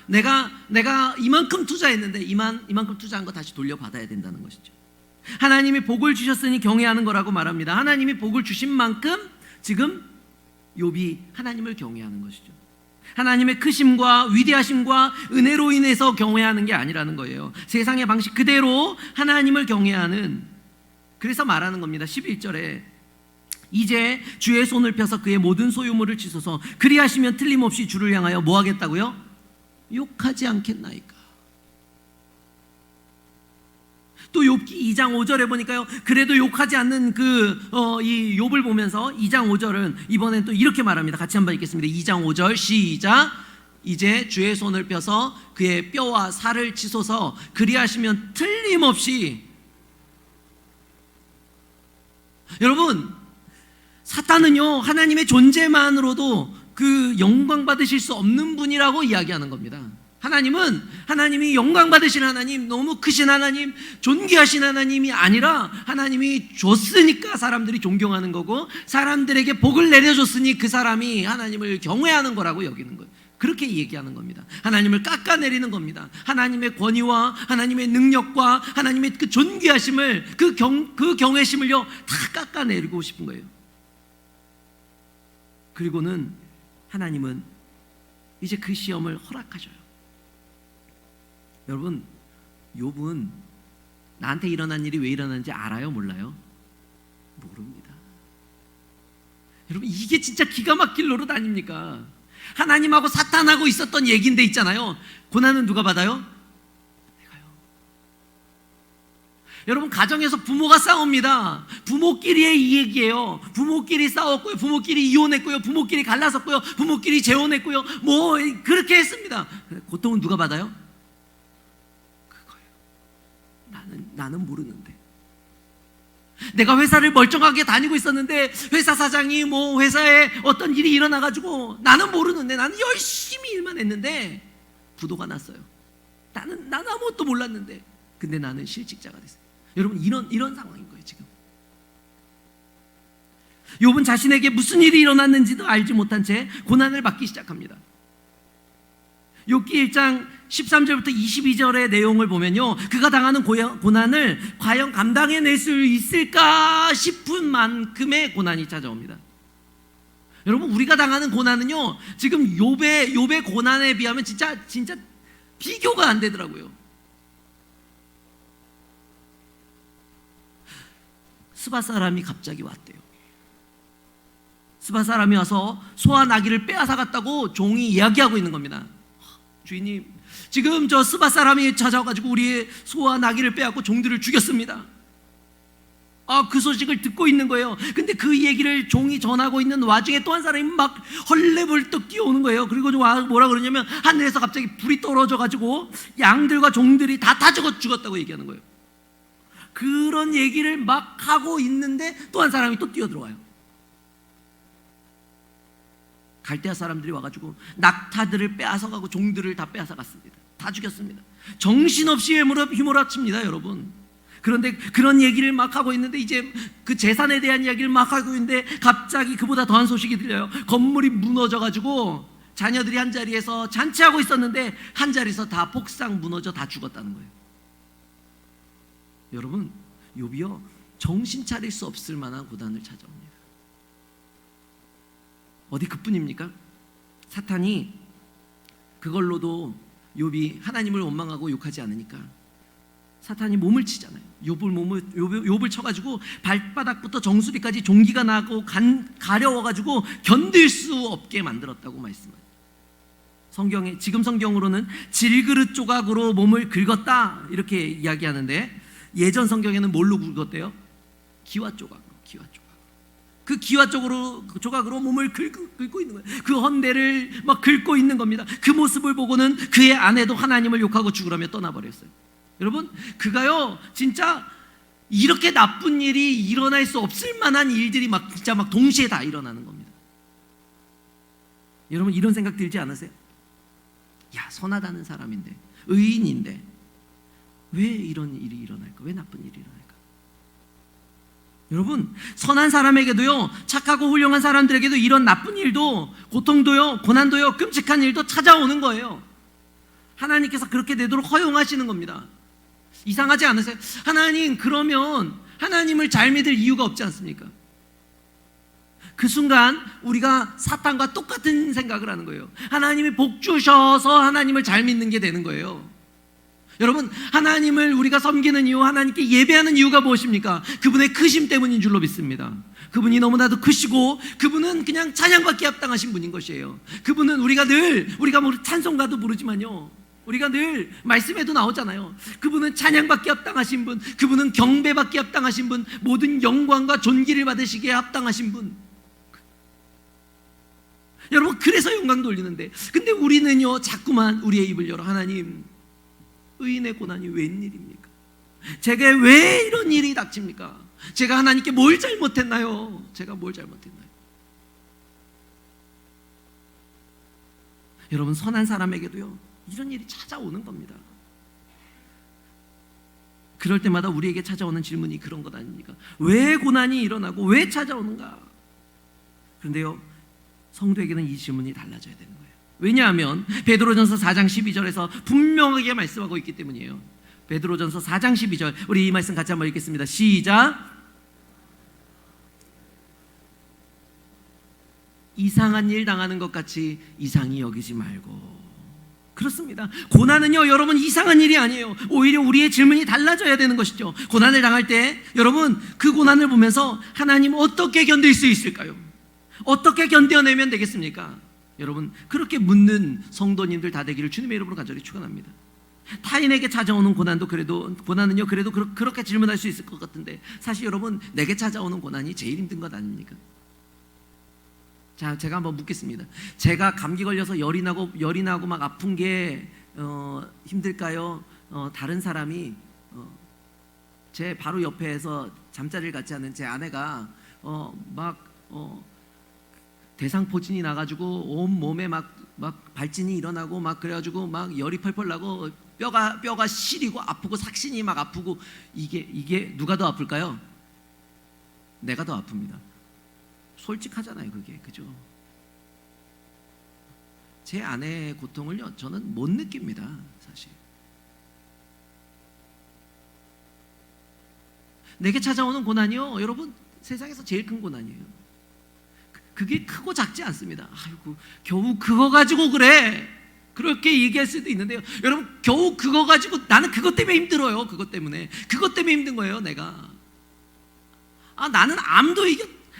이만큼 투자했는데 이만큼 투자한 거 다시 돌려받아야 된다는 것이죠. 하나님이 복을 주셨으니 경외하는 거라고 말합니다. 하나님이 복을 주신 만큼 지금 욥이 하나님을 경외하는 것이죠. 하나님의 크심과 위대하심과 은혜로 인해서 경외하는 게 아니라는 거예요. 세상의 방식 그대로 하나님을 경외하는, 그래서 말하는 겁니다. 11절에 이제 주의 손을 펴서 그의 모든 소유물을 치소서. 그리하시면 틀림없이 주를 향하여 뭐 하겠다고요? 욕하지 않겠나이까. 또 욥기 2장 5절에 보니까요, 그래도 욕하지 않는 이 욥을 보면서 2장 5절은 이번엔 또 이렇게 말합니다. 같이 한번 읽겠습니다. 2장 5절 시작. 이제 주의 손을 펴서 그의 뼈와 살을 치소서. 그리하시면 틀림없이. 여러분, 사탄은요, 하나님의 존재만으로도 그 영광 받으실 수 없는 분이라고 이야기하는 겁니다. 하나님이 영광 받으신 하나님, 너무 크신 하나님, 존귀하신 하나님이 아니라 하나님이 줬으니까 사람들이 존경하는 거고, 사람들에게 복을 내려줬으니 그 사람이 하나님을 경외하는 거라고 여기는 거예요. 그렇게 얘기하는 겁니다. 하나님을 깎아내리는 겁니다. 하나님의 권위와 하나님의 능력과 하나님의 그 존귀하심을, 그 경외심을요, 다 깎아내리고 싶은 거예요. 그리고는 하나님은 이제 그 시험을 허락하셔요. 여러분, 욥은 나한테 일어난 일이 왜 일어났는지 알아요? 몰라요? 모릅니다. 여러분, 이게 진짜 기가 막힐 노릇 아닙니까? 하나님하고 사탄하고 있었던 얘기인데 있잖아요. 고난은 누가 받아요? 내가요. 여러분, 가정에서 부모가 싸웁니다. 부모끼리의 이 얘기예요. 부모끼리 싸웠고요, 부모끼리 이혼했고요, 부모끼리 갈라섰고요, 부모끼리 재혼했고요, 뭐 그렇게 했습니다. 고통은 누가 받아요? 그거예요. 나는 모르는데. 내가 회사를 멀쩡하게 다니고 있었는데 회사 사장이 뭐 회사에 어떤 일이 일어나가지고 나는 모르는데, 나는 열심히 일만 했는데 부도가 났어요. 나는 아무것도 몰랐는데, 근데 나는 실직자가 됐어요. 여러분, 이런 상황인 거예요 지금. 욥은 자신에게 무슨 일이 일어났는지도 알지 못한 채 고난을 받기 시작합니다. 욥기 1장 13절부터 22절의 내용을 보면요, 그가 당하는 고난을 과연 감당해낼 수 있을까 싶은 만큼의 고난이 찾아옵니다. 여러분, 우리가 당하는 고난은요, 지금 욥의 고난에 비하면 진짜 비교가 안 되더라고요. 스바 사람이 갑자기 왔대요. 스바 사람이 와서 소와 나귀를 빼앗아갔다고 종이 이야기하고 있는 겁니다. 주인님, 지금 저 스바 사람이 찾아와가지고 우리의 소와 나귀를 빼앗고 종들을 죽였습니다. 그 소식을 듣고 있는 거예요. 근데 그 얘기를 종이 전하고 있는 와중에 또 한 사람이 막 헐레벌떡 뛰어오는 거예요. 그리고 뭐라 그러냐면, 하늘에서 갑자기 불이 떨어져가지고 양들과 종들이 다 죽었다고 얘기하는 거예요. 그런 얘기를 막 하고 있는데 또 한 사람이 또 뛰어들어와요. 갈대아 사람들이 와가지고 낙타들을 빼앗아가고 종들을 다 빼앗아갔습니다. 다 죽였습니다. 정신없이 휘몰아칩니다, 여러분. 그런데 그런 얘기를 막 하고 있는데, 이제 그 재산에 대한 이야기를 막 하고 있는데 갑자기 그보다 더한 소식이 들려요. 건물이 무너져가지고 자녀들이 한 자리에서 잔치하고 있었는데 한 자리에서 다 폭삭 무너져 다 죽었다는 거예요. 여러분, 욥이요, 정신 차릴 수 없을 만한 고난을 찾아옵니다. 어디 그뿐입니까? 사탄이 그걸로도 욥이 하나님을 원망하고 욕하지 않으니까 사탄이 몸을 치잖아요. 욥을 쳐가지고 발바닥부터 정수리까지 종기가 나고 가려워가지고 견딜 수 없게 만들었다고 말씀합니다. 성경에, 지금 성경으로는 질그릇 조각으로 몸을 긁었다 이렇게 이야기하는데, 예전 성경에는 뭘로 긁었대요? 기와 조각으로. 그 기와 조각으로 몸을 긁고 있는 거예요. 그 헌대를 막 긁고 있는 겁니다. 그 모습을 보고는 그의 아내도 하나님을 욕하고 죽으라며 떠나버렸어요. 여러분, 그가요, 진짜 이렇게 나쁜 일이 일어날 수 없을 만한 일들이 진짜 동시에 다 일어나는 겁니다. 여러분, 이런 생각 들지 않으세요? 야, 선하다는 사람인데, 의인인데 왜 이런 일이 일어날까? 왜 나쁜 일이 일어날까? 여러분, 선한 사람에게도요, 착하고 훌륭한 사람들에게도 이런 나쁜 일도, 고통도요, 고난도요, 끔찍한 일도 찾아오는 거예요. 하나님께서 그렇게 되도록 허용하시는 겁니다. 이상하지 않으세요? 하나님, 그러면 하나님을 잘 믿을 이유가 없지 않습니까? 그 순간 우리가 사탄과 똑같은 생각을 하는 거예요. 하나님이 복 주셔서 하나님을 잘 믿는 게 되는 거예요. 여러분, 하나님을 우리가 섬기는 이유, 하나님께 예배하는 이유가 무엇입니까? 그분의 크심 때문인 줄로 믿습니다. 그분이 너무나도 크시고 그분은 그냥 찬양받기 합당하신 분인 것이에요. 그분은 우리가 찬송가도 부르지만요, 우리가 늘 말씀에도 나오잖아요. 그분은 찬양받기 합당하신 분, 그분은 경배받기 합당하신 분, 모든 영광과 존귀를 받으시기에 합당하신 분. 여러분, 그래서 영광 돌리는데, 근데 우리는요, 자꾸만 우리의 입을 열어 하나님, 의인의 고난이 웬일입니까? 제게 왜 이런 일이 닥칩니까? 제가 하나님께 뭘 잘못했나요? 제가 뭘 잘못했나요? 여러분, 선한 사람에게도요, 이런 일이 찾아오는 겁니다. 그럴 때마다 우리에게 찾아오는 질문이 그런 것 아닙니까? 왜 고난이 일어나고 왜 찾아오는가? 그런데요, 성도에게는 이 질문이 달라져야 되는 거예요. 왜냐하면 베드로전서 4장 12절에서 분명하게 말씀하고 있기 때문이에요. 베드로전서 4장 12절, 우리 이 말씀 같이 한번 읽겠습니다. 시작. 이상한 일 당하는 것 같이 이상히 여기지 말고. 그렇습니다. 고난은요, 여러분, 이상한 일이 아니에요. 오히려 우리의 질문이 달라져야 되는 것이죠. 고난을 당할 때 여러분, 그 고난을 보면서 하나님 어떻게 견딜 수 있을까요? 어떻게 견뎌내면 되겠습니까? 여러분, 그렇게 묻는 성도님들 다 되기를 주님의 이름으로 간절히 축원합니다. 타인에게 찾아오는 고난도 고난은요 그래도 그렇게 질문할 수 있을 것 같은데, 사실 여러분 내게 찾아오는 고난이 제일 힘든 것 아닙니까? 자, 제가 한번 묻겠습니다. 제가 감기 걸려서 열이 나고 막 아픈 게 힘들까요? 다른 사람이 제 바로 옆에서 잠자리를 같이 하는 제 아내가 대상포진이 나가지고 온 몸에 막 발진이 일어나고 막 그래가지고 막 열이 펄펄 나고 뼈가 시리고 아프고 삭신이 막 아프고, 이게 누가 더 아플까요? 내가 더 아픕니다. 솔직하잖아요, 그게. 그죠? 제 아내의 고통을요 저는 못 느낍니다, 사실. 내게 찾아오는 고난이요 여러분 세상에서 제일 큰 고난이에요. 그게 크고 작지 않습니다. 아이고 겨우 그거 가지고 그래, 그렇게 얘기할 수도 있는데요, 여러분 겨우 그거 가지고 나는 그것 때문에 힘들어요. 그것 때문에 힘든 거예요. 내가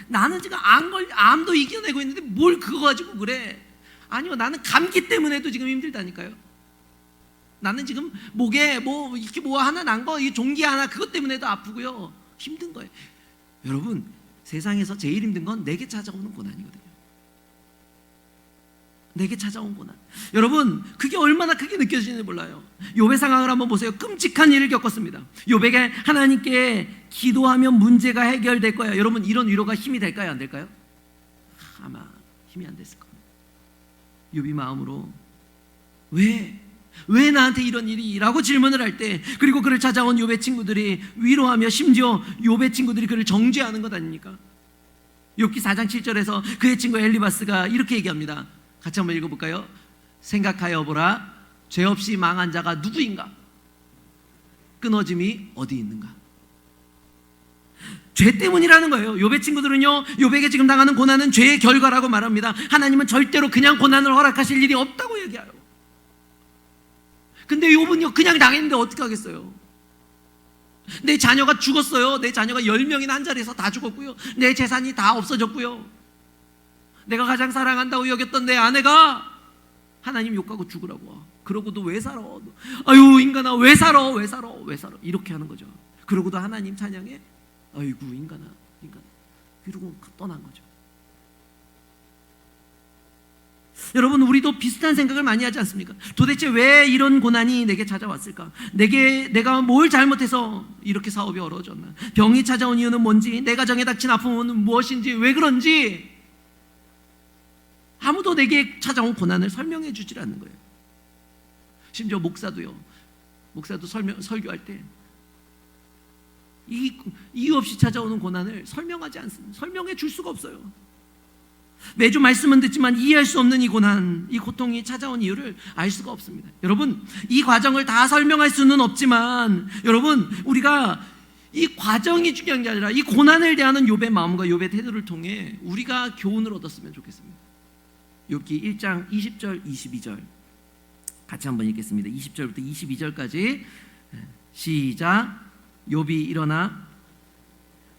나는 지금 암도 이겨내고 있는데 뭘 그거 가지고 그래. 아니요, 나는 감기 때문에도 지금 힘들다니까요. 나는 지금 목에 이렇게 하나 난 거, 이 종기 하나, 그것 때문에도 아프고요, 힘든 거예요. 여러분 세상에서 제일 힘든 건 내게 찾아오는 고난이거든요. 내게 찾아온 고난. 여러분 그게 얼마나 크게 느껴지는지 몰라요. 욥의 상황을 한번 보세요. 끔찍한 일을 겪었습니다. 욥에게 하나님께 기도하면 문제가 해결될 거야. 여러분 이런 위로가 힘이 될까요, 안 될까요? 아마 힘이 안 됐을 겁니다. 욥이 마음으로 왜 나한테 이런 일이? 라고 질문을 할 때, 그리고 그를 찾아온 욥의 친구들이 위로하며 심지어 욥의 친구들이 그를 정죄하는 것 아닙니까? 욥기 4장 7절에서 그의 친구 엘리바스가 이렇게 얘기합니다. 같이 한번 읽어볼까요? 생각하여 보라, 죄 없이 망한 자가 누구인가? 끊어짐이 어디 있는가? 죄 때문이라는 거예요. 욥의 친구들은요 욥에게 지금 당하는 고난은 죄의 결과라고 말합니다. 하나님은 절대로 그냥 고난을 허락하실 일이 없다고 얘기해요. 근데 욥은요 그냥 당했는데 어떻게 하겠어요? 내 자녀가 죽었어요. 내 자녀가 10명이나 한 자리에서 다 죽었고요, 내 재산이 다 없어졌고요, 내가 가장 사랑한다고 여겼던 내 아내가 하나님 욕하고 죽으라고. 그러고도 왜 살아? 아유 인간아 왜 살아 이렇게 하는 거죠. 그러고도 하나님 찬양해. 아이고 인간아 이러고 떠난 거죠. 여러분 우리도 비슷한 생각을 많이 하지 않습니까? 도대체 왜 이런 고난이 내게 찾아왔을까? 내가 뭘 잘못해서 이렇게 사업이 어려워졌나? 병이 찾아온 이유는 뭔지? 내 가정에 닥친 아픔은 무엇인지? 왜 그런지? 아무도 내게 찾아온 고난을 설명해 주질 않는 거예요. 심지어 목사도 설교할 때 이유 없이 찾아오는 고난을 설명하지 않습니다. 설명해 줄 수가 없어요. 매주 말씀은 듣지만 이해할 수 없는 이 고난, 이 고통이 찾아온 이유를 알 수가 없습니다. 여러분 이 과정을 다 설명할 수는 없지만, 여러분 우리가 이 과정이 중요한 게 아니라 이 고난을 대하는 욥의 마음과 욥의 태도를 통해 우리가 교훈을 얻었으면 좋겠습니다. 욥기 1장 20절 22절 같이 한번 읽겠습니다. 20절부터 22절까지 시작. 욥이 일어나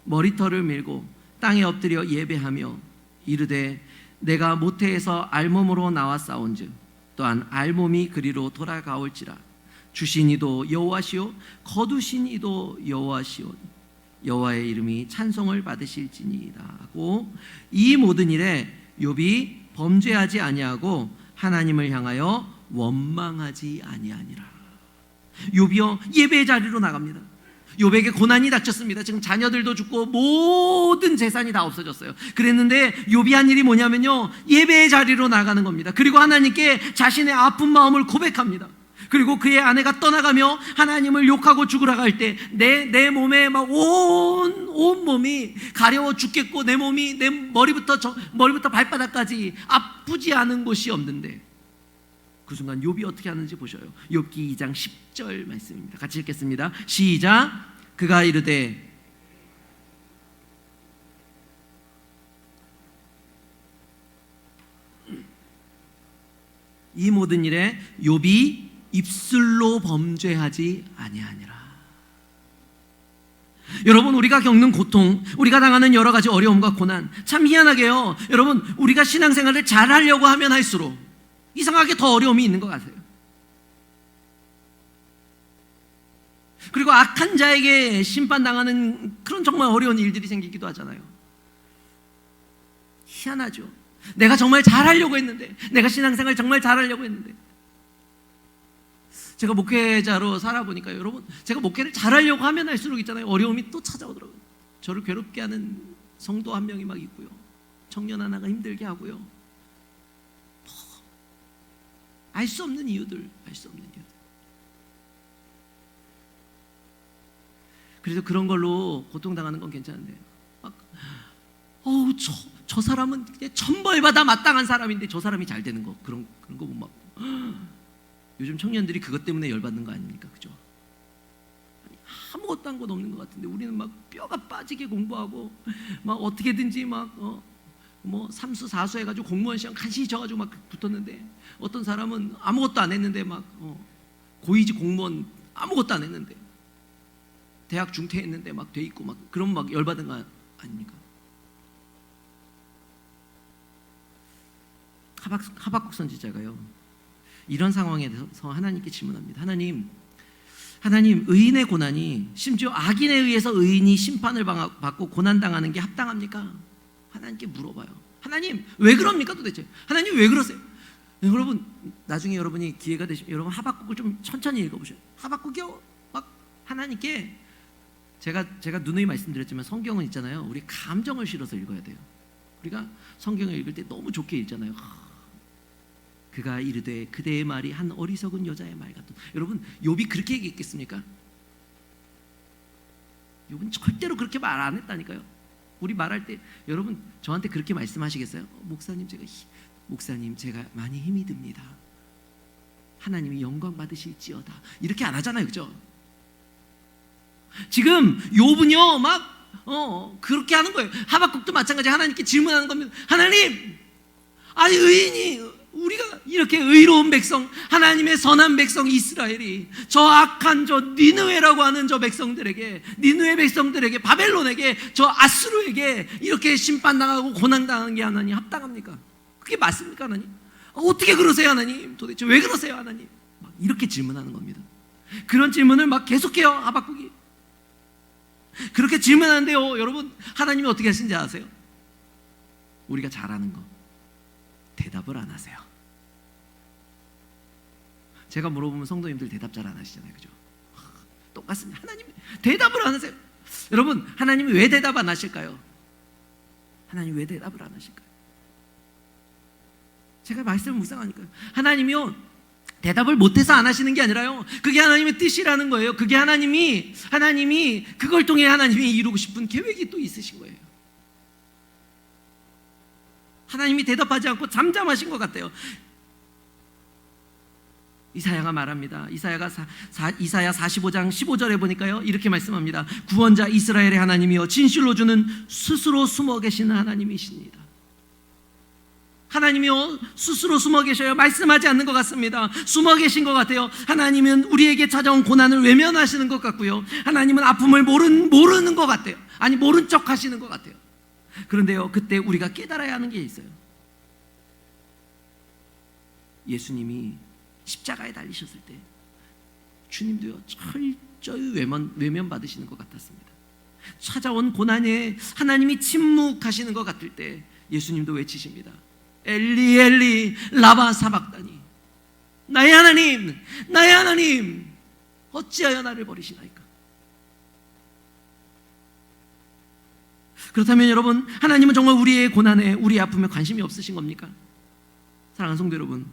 머리털을 밀고 땅에 엎드려 예배하며 이르되 내가 모태에서 알몸으로 나와 싸운즉 또한 알몸이 그리로 돌아가올지라. 주신 이도 여호와시오 거두신 이도 여호와시오 여호와의 이름이 찬송을 받으실지니이다 하고, 이 모든 일에 욥이 범죄하지 아니하고 하나님을 향하여 원망하지 아니하니라. 욥이요 예배의 자리로 나갑니다. 욥에게 고난이 닥쳤습니다. 지금 자녀들도 죽고 모든 재산이 다 없어졌어요. 그랬는데 욥이 한 일이 뭐냐면요 예배의 자리로 나가는 겁니다. 그리고 하나님께 자신의 아픈 마음을 고백합니다. 그리고 그의 아내가 떠나가며 하나님을 욕하고 죽으러 갈 때 내 몸에 막 온 몸이 가려워 죽겠고, 내 몸이 내 머리부터 발바닥까지 아프지 않은 곳이 없는데, 그 순간 욥이 어떻게 하는지 보셔요. 욥기 2장 10절 말씀입니다. 같이 읽겠습니다. 시작. 그가 이르되 이 모든 일에 욥이 입술로 범죄하지 아니하니라. 여러분 우리가 겪는 고통, 우리가 당하는 여러 가지 어려움과 고난, 참 희한하게요 여러분 우리가 신앙생활을 잘하려고 하면 할수록 이상하게 더 어려움이 있는 것 같아요. 그리고 악한 자에게 심판당하는 그런 정말 어려운 일들이 생기기도 하잖아요. 희한하죠. 내가 정말 잘하려고 했는데, 내가 신앙생활 정말 잘하려고 했는데, 제가 목회자로 살아보니까 여러분, 제가 목회를 잘하려고 하면 할수록 있잖아요, 어려움이 또 찾아오더라고요. 저를 괴롭게 하는 성도 한 명이 막 있고요, 청년 하나가 힘들게 하고요, 알 수 없는 이유들, 알 수 없는 이유들. 그래서 그런 걸로 고통당하는 건 괜찮은데, 막 저 사람은 천벌받아 마땅한 사람인데 저 사람이 잘 되는 거, 그런 거 못 막고. 요즘 청년들이 그것 때문에 열받는 거 아닙니까? 그죠? 아무것도 한 것 없는 것 같은데 우리는 막 뼈가 빠지게 공부하고 막 어떻게든지 막 뭐 3수 4수 해가지고 공무원 시험 간신히 져가지고 막 붙었는데, 어떤 사람은 아무것도 안 했는데 막 고위직 공무원 아무것도 안 했는데 대학 중퇴했는데 막 돼 있고, 막 그럼 막 열받은 거 아닙니까? 하박국 선지자가요, 이런 상황에 대해서 하나님께 질문합니다. 하나님, 의인의 고난이, 심지어 악인에 의해서 의인이 심판을 받고 고난당하는 게 합당합니까? 하나님께 물어봐요. 하나님 왜 그럽니까 도대체? 하나님 왜 그러세요? 여러분, 나중에 여러분이 기회가 되시면 여러분 하박국을 좀 천천히 읽어보셔요. 하박국이요, 막 하나님께, 제가 누누이 말씀드렸지만 성경은 있잖아요, 우리 감정을 실어서 읽어야 돼요. 우리가 성경을 읽을 때 너무 좋게 읽잖아요. 그가 이르되 그대의 말이 한 어리석은 여자의 말 같다. 여러분, 욥이 그렇게 얘기했겠습니까? 욥은 절대로 그렇게 말 안 했다니까요. 우리 말할 때 여러분 저한테 그렇게 말씀하시겠어요? 목사님 제가 많이 힘이 듭니다. 하나님이 영광 받으실지어다. 이렇게 안 하잖아요, 그죠? 지금 욥은요 막 그렇게 하는 거예요. 하박국도 마찬가지. 하나님께 질문하는 겁니다. 하나님, 아니 의인이, 우리가 이렇게 의로운 백성, 하나님의 선한 백성 이스라엘이 저 악한 저 니느웨라고 하는 저 백성들에게, 니느웨 백성들에게, 바벨론에게, 저 아수르에게 이렇게 심판당하고 고난당하는 게 하나님 합당합니까? 그게 맞습니까 하나님? 어떻게 그러세요 하나님? 도대체 왜 그러세요 하나님? 막 이렇게 질문하는 겁니다. 그런 질문을 막 계속해요 하박국이. 그렇게 질문하는데요, 여러분, 하나님이 어떻게 하시는지 아세요? 우리가 잘하는 거 대답을 안 하세요. 제가 물어보면 성도님들 대답 잘 안 하시잖아요, 그죠? 똑같습니다. 하나님 대답을 안 하세요. 여러분, 하나님이 왜 대답 안 하실까요? 하나님 왜 대답을 안 하실까요? 제가 말씀을 묵상하니까요, 하나님이요 대답을 못해서 안 하시는 게 아니라요, 그게 하나님의 뜻이라는 거예요. 그게 하나님이 그걸 통해 하나님이 이루고 싶은 계획이 또 있으신 거예요. 하나님이 대답하지 않고 잠잠하신 것 같아요. 이사야가 말합니다. 이사야 45장 15절에 보니까요, 이렇게 말씀합니다. 구원자 이스라엘의 하나님이여 진실로 주는 스스로 숨어 계시는 하나님이십니다. 하나님이요 스스로 숨어 계셔요. 말씀하지 않는 것 같습니다. 숨어 계신 것 같아요. 하나님은 우리에게 찾아온 고난을 외면하시는 것 같고요, 하나님은 아픔을 모르는 것 같아요. 아니, 모른 척 하시는 것 같아요. 그런데요, 그때 우리가 깨달아야 하는 게 있어요. 예수님이 십자가에 달리셨을 때 주님도요 철저히 외면 받으시는 것 같았습니다. 찾아온 고난에 하나님이 침묵하시는 것 같을 때 예수님도 외치십니다. 엘리 엘리 라바 사박다니, 나의 하나님 어찌하여 나를 버리시나이까. 그렇다면 여러분, 하나님은 정말 우리의 고난에, 우리의 아픔에 관심이 없으신 겁니까? 사랑하는 성도 여러분,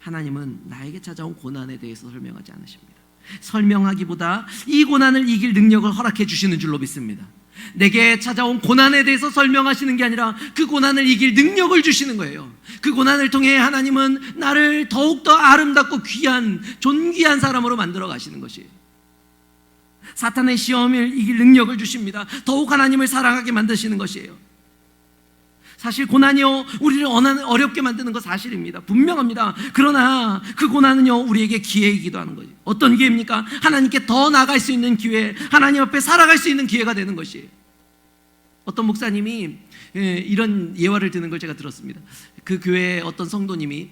하나님은 나에게 찾아온 고난에 대해서 설명하지 않으십니다. 설명하기보다 이 고난을 이길 능력을 허락해 주시는 줄로 믿습니다. 내게 찾아온 고난에 대해서 설명하시는 게 아니라 그 고난을 이길 능력을 주시는 거예요. 그 고난을 통해 하나님은 나를 더욱더 아름답고 귀한, 존귀한 사람으로 만들어 가시는 것이에요. 사탄의 시험을 이길 능력을 주십니다. 더욱 하나님을 사랑하게 만드시는 것이에요. 사실 고난이요 우리를 어렵게 만드는 거 사실입니다. 분명합니다. 그러나 그 고난은요 우리에게 기회이기도 하는 거죠. 어떤 기회입니까? 하나님께 더 나아갈 수 있는 기회, 하나님 앞에 살아갈 수 있는 기회가 되는 것이에요. 어떤 목사님이 이런 예화를 드는 걸 제가 들었습니다. 그 교회에 어떤 성도님이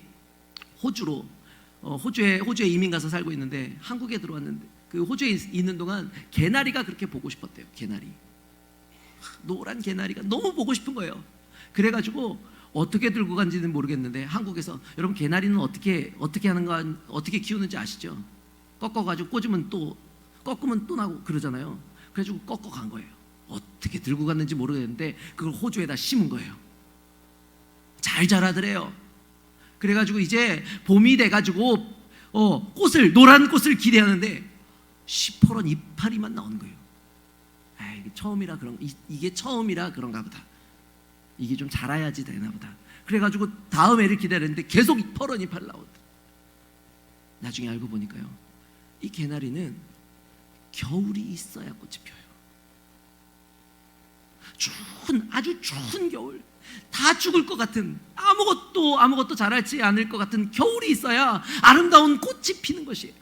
호주에 이민 가서 살고 있는데 한국에 들어왔는데 그 호주에 있는 동안 개나리가 그렇게 보고 싶었대요. 개나리, 노란 개나리가 너무 보고 싶은 거예요. 그래가지고 어떻게 들고 간지는 모르겠는데 한국에서 여러분 개나리는 어떻게 하는가, 어떻게 키우는지 아시죠? 꺾어가지고 꽂으면 또 꺾으면 또 나고 그러잖아요. 그래가지고 꺾어 간 거예요. 어떻게 들고 갔는지 모르겠는데 그걸 호주에다 심은 거예요. 잘 자라더래요. 그래가지고 이제 봄이 돼가지고 노란 꽃을 기대하는데 시퍼런 이파리만 나오는 거예요. 이게 처음이라 이게 처음이라 그런가 보다. 이게 좀 자라야지 되나 보다. 그래가지고 다음 해를 기다렸는데 계속 퍼런 이파리 나오더라. 나중에 알고 보니까요, 이 개나리는 겨울이 있어야 꽃이 펴요. 아주 추운 겨울, 다 죽을 것 같은, 아무것도 자라지 않을 것 같은 겨울이 있어야 아름다운 꽃이 피는 것이에요.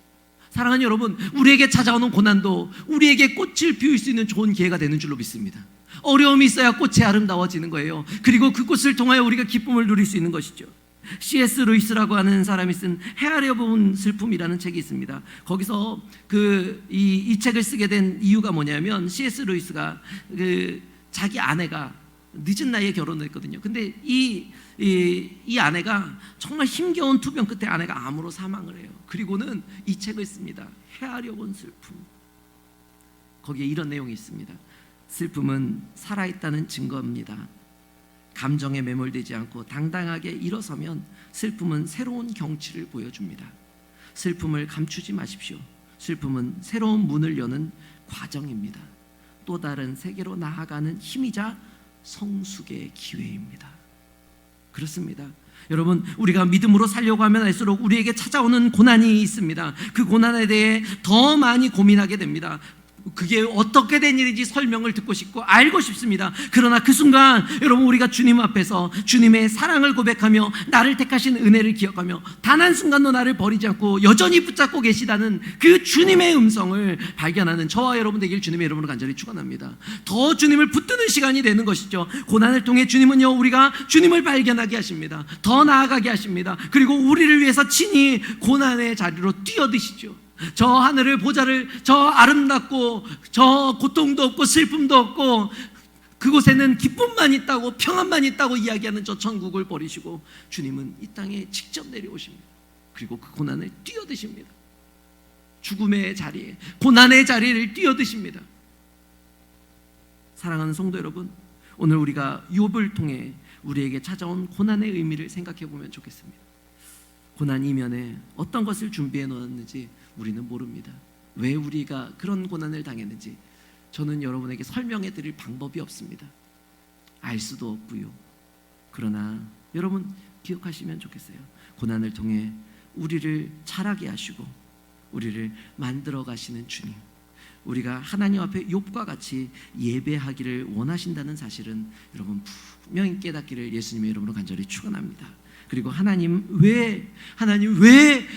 사랑하는 여러분, 우리에게 찾아오는 고난도 우리에게 꽃을 피울 수 있는 좋은 기회가 되는 줄로 믿습니다. 어려움이 있어야 꽃이 아름다워지는 거예요. 그리고 그 꽃을 통하여 우리가 기쁨을 누릴 수 있는 것이죠. C.S. 루이스라고 하는 사람이 쓴 헤아려 본 슬픔이라는 책이 있습니다. 거기서 이 책을 쓰게 된 이유가 뭐냐면, C.S. 루이스가 자기 아내가 늦은 나이에 결혼을 했거든요. 근데 이 아내가 정말 힘겨운 투병 끝에 아내가 암으로 사망을 해요. 그리고는 이 책을 씁니다. 헤아려 본 슬픔. 거기에 이런 내용이 있습니다. 슬픔은 살아있다는 증거입니다. 감정에 매몰되지 않고 당당하게 일어서면 슬픔은 새로운 경치를 보여줍니다. 슬픔을 감추지 마십시오. 슬픔은 새로운 문을 여는 과정입니다. 또 다른 세계로 나아가는 힘이자 성숙의 기회입니다. 그렇습니다. 여러분, 우리가 믿음으로 살려고 하면 할수록 우리에게 찾아오는 고난이 있습니다. 그 고난에 대해 더 많이 고민하게 됩니다. 그게 어떻게 된 일인지 설명을 듣고 싶고 알고 싶습니다. 그러나 그 순간 여러분, 우리가 주님 앞에서 주님의 사랑을 고백하며 나를 택하신 은혜를 기억하며 단 한순간도 나를 버리지 않고 여전히 붙잡고 계시다는 그 주님의 음성을 발견하는 저와 여러분 되길 주님의 이름으로 간절히 축원합니다. 더 주님을 붙드는 시간이 되는 것이죠. 고난을 통해 주님은요, 우리가 주님을 발견하게 하십니다. 더 나아가게 하십니다. 그리고 우리를 위해서 친히 고난의 자리로 뛰어드시죠. 저 하늘을 보자를, 저 아름답고 저 고통도 없고 슬픔도 없고 그곳에는 기쁨만 있다고, 평안만 있다고 이야기하는 저 천국을 버리시고 주님은 이 땅에 직접 내려오십니다. 그리고 그 고난을 뛰어드십니다. 죽음의 자리에, 고난의 자리를 뛰어드십니다. 사랑하는 성도 여러분, 오늘 우리가 욥을 통해 우리에게 찾아온 고난의 의미를 생각해 보면 좋겠습니다. 고난 이면에 어떤 것을 준비해 놓았는지 우리는 모릅니다. 왜 우리가 그런 고난을 당했는지 저는 여러분에게 설명해 드릴 방법이 없습니다. 알 수도 없고요. 그러나 여러분 기억하시면 좋겠어요. 고난을 통해 우리를 자라게 하시고 우리를 만들어 가시는 주님, 우리가 하나님 앞에 욥과 같이 예배하기를 원하신다는 사실은 여러분 분명히 깨닫기를 예수님의 이름으로 간절히 축원합니다. 그리고 하나님 왜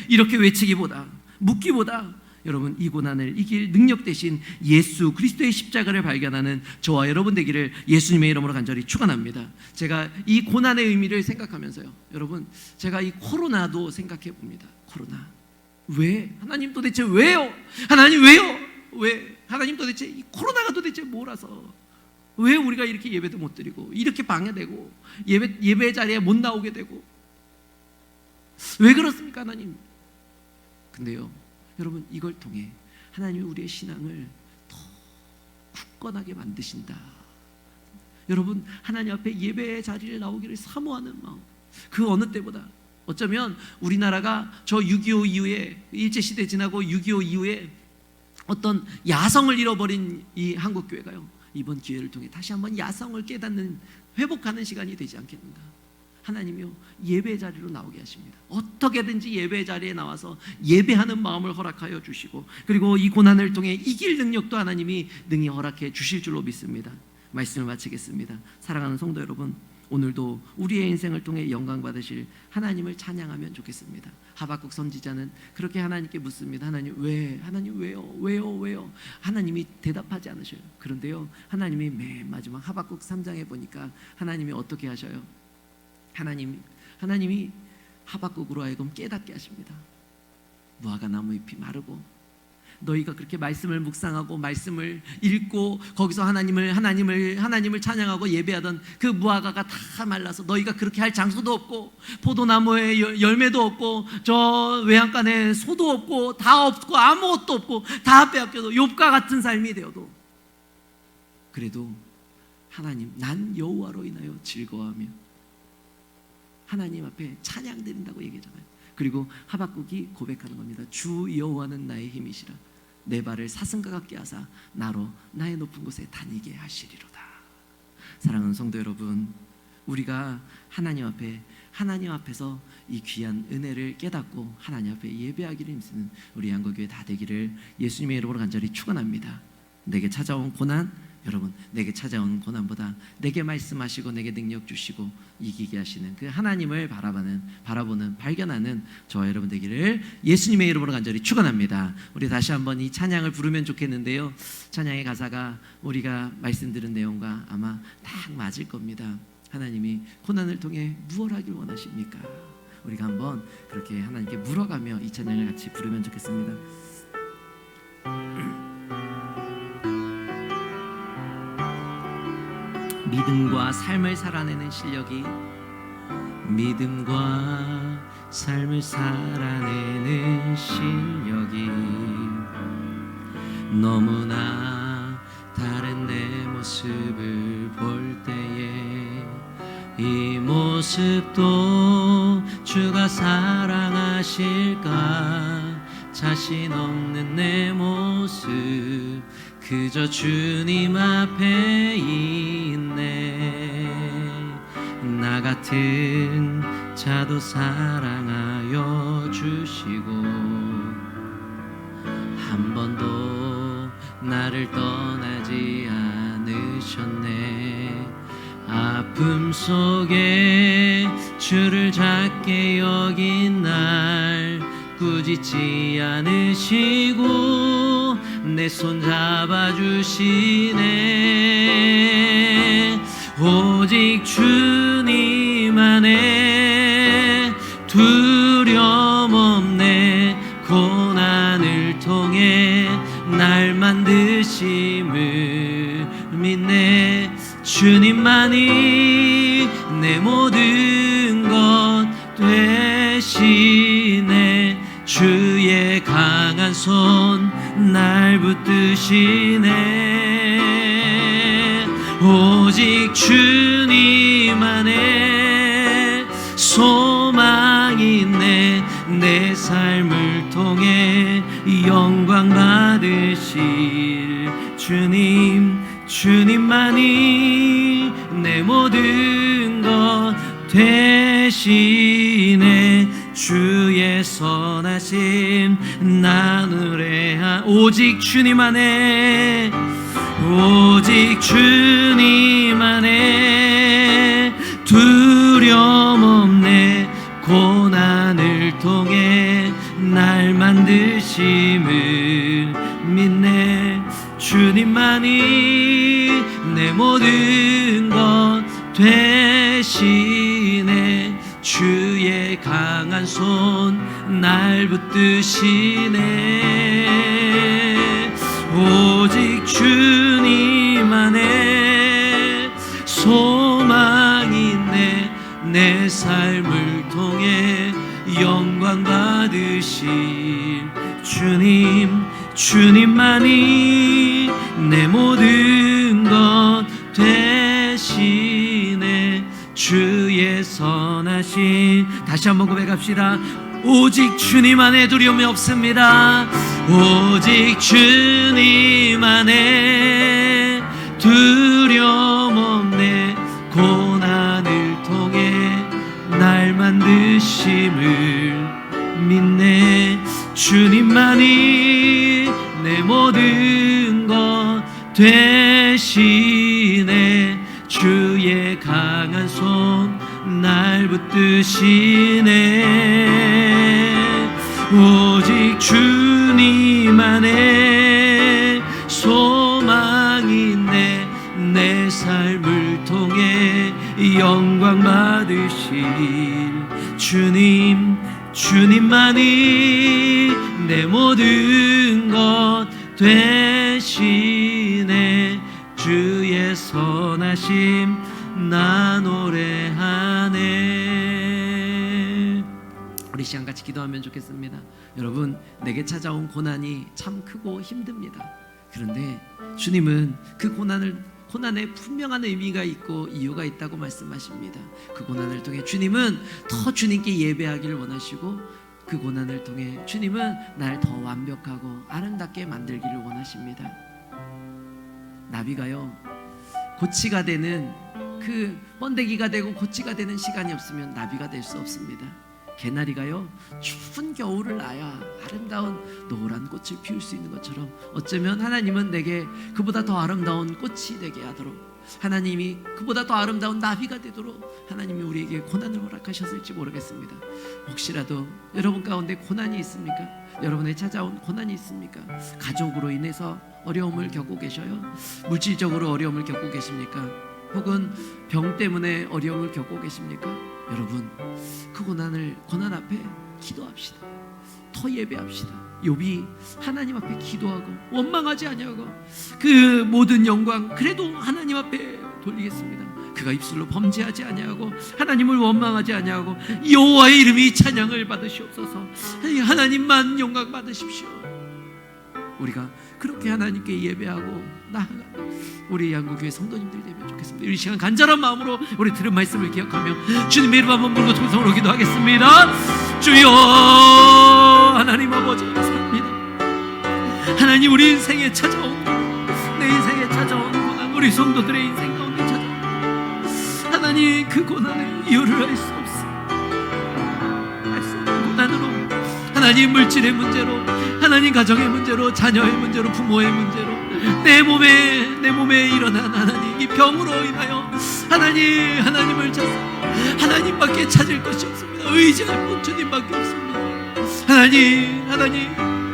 이렇게 외치기보다, 묻기보다 여러분 이 고난을 이길 능력 대신 예수 그리스도의 십자가를 발견하는 저와 여러분 되기를 예수님의 이름으로 간절히 축원합니다. 제가 이 고난의 의미를 생각하면서요, 여러분 제가 이 코로나도 생각해 봅니다. 코로나 왜? 하나님 도대체 왜요? 하나님 왜요? 왜? 하나님 도대체 이 코로나가 도대체 뭐라서 왜 우리가 이렇게 예배도 못 드리고 이렇게 방해되고 예배 자리에 못 나오게 되고 왜 그렇습니까 하나님? 근데요 여러분, 이걸 통해 하나님이 우리의 신앙을 더 굳건하게 만드신다. 여러분, 하나님 앞에 예배의 자리를 나오기를 사모하는 마음, 그 어느 때보다 어쩌면 우리나라가 저 6.25 이후에, 일제시대 지나고 6.25 이후에 어떤 야성을 잃어버린 이 한국교회가요, 이번 기회를 통해 다시 한번 야성을 깨닫는, 회복하는 시간이 되지 않겠는가. 하나님이요 예배 자리로 나오게 하십니다. 어떻게든지 예배 자리에 나와서 예배하는 마음을 허락하여 주시고, 그리고 이 고난을 통해 이길 능력도 하나님이 능히 허락해 주실 줄로 믿습니다. 말씀을 마치겠습니다. 사랑하는 성도 여러분, 오늘도 우리의 인생을 통해 영광 받으실 하나님을 찬양하면 좋겠습니다. 하박국 선지자는 그렇게 하나님께 묻습니다. 하나님 왜? 하나님 왜요? 하나님이 대답하지 않으셔요. 그런데요 하나님이 맨 마지막 하박국 3장에 보니까 하나님이 어떻게 하셔요? 하나님이 하박국으로 하여금 깨닫게 하십니다. 무화과 나무 잎이 마르고 너희가 그렇게 말씀을 묵상하고 말씀을 읽고 거기서 하나님을 찬양하고 예배하던 그 무화과가 다 말라서 너희가 그렇게 할 장소도 없고 포도나무에 열매도 없고 저 외양간에 소도 없고 다 없고 아무것도 없고 다 빼앗겨도 욥과 같은 삶이 되어도 그래도 하나님, 난 여호와로 인하여 즐거워하며 하나님 앞에 찬양 드린다고 얘기하잖아요. 그리고 하박국이 고백하는 겁니다. 주 여호와는 나의 힘이시라. 내 발을 사슴과 같게 하사 나로 나의 높은 곳에 다니게 하시리로다. 사랑하는 성도 여러분, 우리가 하나님 앞에서 이 귀한 은혜를 깨닫고 하나님 앞에 예배하기를 힘쓰는 우리 한국교회 다 되기를 예수님의 이름으로 간절히 축원합니다. 내게 찾아온 고난, 여러분, 내게 찾아온 고난보다 내게 말씀하시고 내게 능력 주시고 이기게 하시는 그 하나님을 바라보는 발견하는 저와 여러분 되기를 예수님의 이름으로 간절히 축원합니다. 우리 다시 한번 이 찬양을 부르면 좋겠는데요, 찬양의 가사가 우리가 말씀드린 내용과 아마 딱 맞을 겁니다. 하나님이 고난을 통해 무엇을 하길 원하십니까? 우리가 한번 그렇게 하나님께 물어가며 이 찬양을 같이 부르면 좋겠습니다. 믿음과 삶을 살아내는 실력이, 믿음과 삶을 살아내는 실력이 너무나 다른 내 모습을 볼 때에 이 모습도 주가 사랑하실까? 자신 없는 내 모습 그저 주님 앞에 있네. 나 같은 자도 사랑하여 주시고 한 번도 나를 떠나지 않으셨네. 아픔 속에 주를 작게 여긴 날 꾸짖지 않으시고 내 손 잡아주시네. 오직 주님 안에 두려움 없네. 고난을 통해 날 만드심을 믿네. 주님만이 내 모든 것 되시네. 주의 강한 손 날 붙드시네. 오직 주님 안에 소망이 있네. 내 삶을 통해 영광 받으실 주님, 주님만이 내 모든 것 되시네. 주의 선하심 나 노래하. 오직 주님 안에, 오직 주님 안에 두려움 없네. 고난을 통해 날 만드심을 믿네. 주님만이 내 모든 것 되시네. 주의 강한 손 날 붙드시네. 오직 주님 안에 소망이 있네. 내 삶을 통해 영광 받으실 주님, 주님만이 내 모든 것 되시네. 주의 선하신, 다시 한번 고백합시다. 오직 주님 안에 두려움이 없습니다. 오직 주님 안에 두려움 없네. 고난을 통해 날 만드심을 믿네. 주님만이 내 모든 것 되시네. 주의 강한 손 날 붙드시네. 오직 주님 안에 소망이 있네. 내 삶을 통해 영광 받으실 주님, 주님만이 내 모든 것 되시네. 주의 선하심 나 노래하네. 우리 시간 같이 기도하면 좋겠습니다. 여러분, 내게 찾아온 고난이 참 크고 힘듭니다. 그런데 주님은 그 고난에 분명한 의미가 있고 이유가 있다고 말씀하십니다. 그 고난을 통해 주님은 더 주님께 예배하기를 원하시고, 그 고난을 통해 주님은 날 더 완벽하고 아름답게 만들기를 원하십니다. 나비가요, 고치가 되는 그 번데기가 되고 고치가 되는 시간이 없으면 나비가 될 수 없습니다. 개나리가요, 추운 겨울을 나야 아름다운 노란 꽃을 피울 수 있는 것처럼, 어쩌면 하나님은 내게 그보다 더 아름다운 꽃이 되게 하도록, 하나님이 그보다 더 아름다운 나비가 되도록 하나님이 우리에게 고난을 허락하셨을지 모르겠습니다. 혹시라도 여러분 가운데 고난이 있습니까? 여러분의 찾아온 고난이 있습니까? 가족으로 인해서 어려움을 겪고 계셔요? 물질적으로 어려움을 겪고 계십니까? 혹은 병 때문에 어려움을 겪고 계십니까? 여러분, 그 고난 앞에 기도합시다. 더 예배합시다. 욥이 하나님 앞에 기도하고 원망하지 아니하고 그 모든 영광 그래도 하나님 앞에 돌리겠습니다. 그가 입술로 범죄하지 아니하고 하나님을 원망하지 아니하고 여호와의 이름이 찬양을 받으시옵소서. 하나님만 영광 받으십시오. 우리가 그렇게 하나님께 예배하고 나아가는 우리 양구교회 성도님들 되면 좋겠습니다. 이 시간 간절한 마음으로 우리 들은 말씀을 기억하며 주님의 이름 한번 부르고 통성으로 기도하겠습니다. 주여, 하나님 아버지 감사합니다. 하나님, 우리 인생에 찾아온 내 인생에 찾아온 고난, 우리 성도들의 인생 가운데 찾아온 하나님, 그 고난의 이유를 알 수 없습니다. 알 수 없는 고난으로, 하나님 물질의 문제로, 하나님 가정의 문제로, 자녀의 문제로, 부모의 문제로, 내 몸에 일어난 하나님 이 병으로 인하여 하나님을 찾습니다. 하나님밖에 찾을 것이 없습니다. 의지할 분 주님밖에 없습니다. 하나님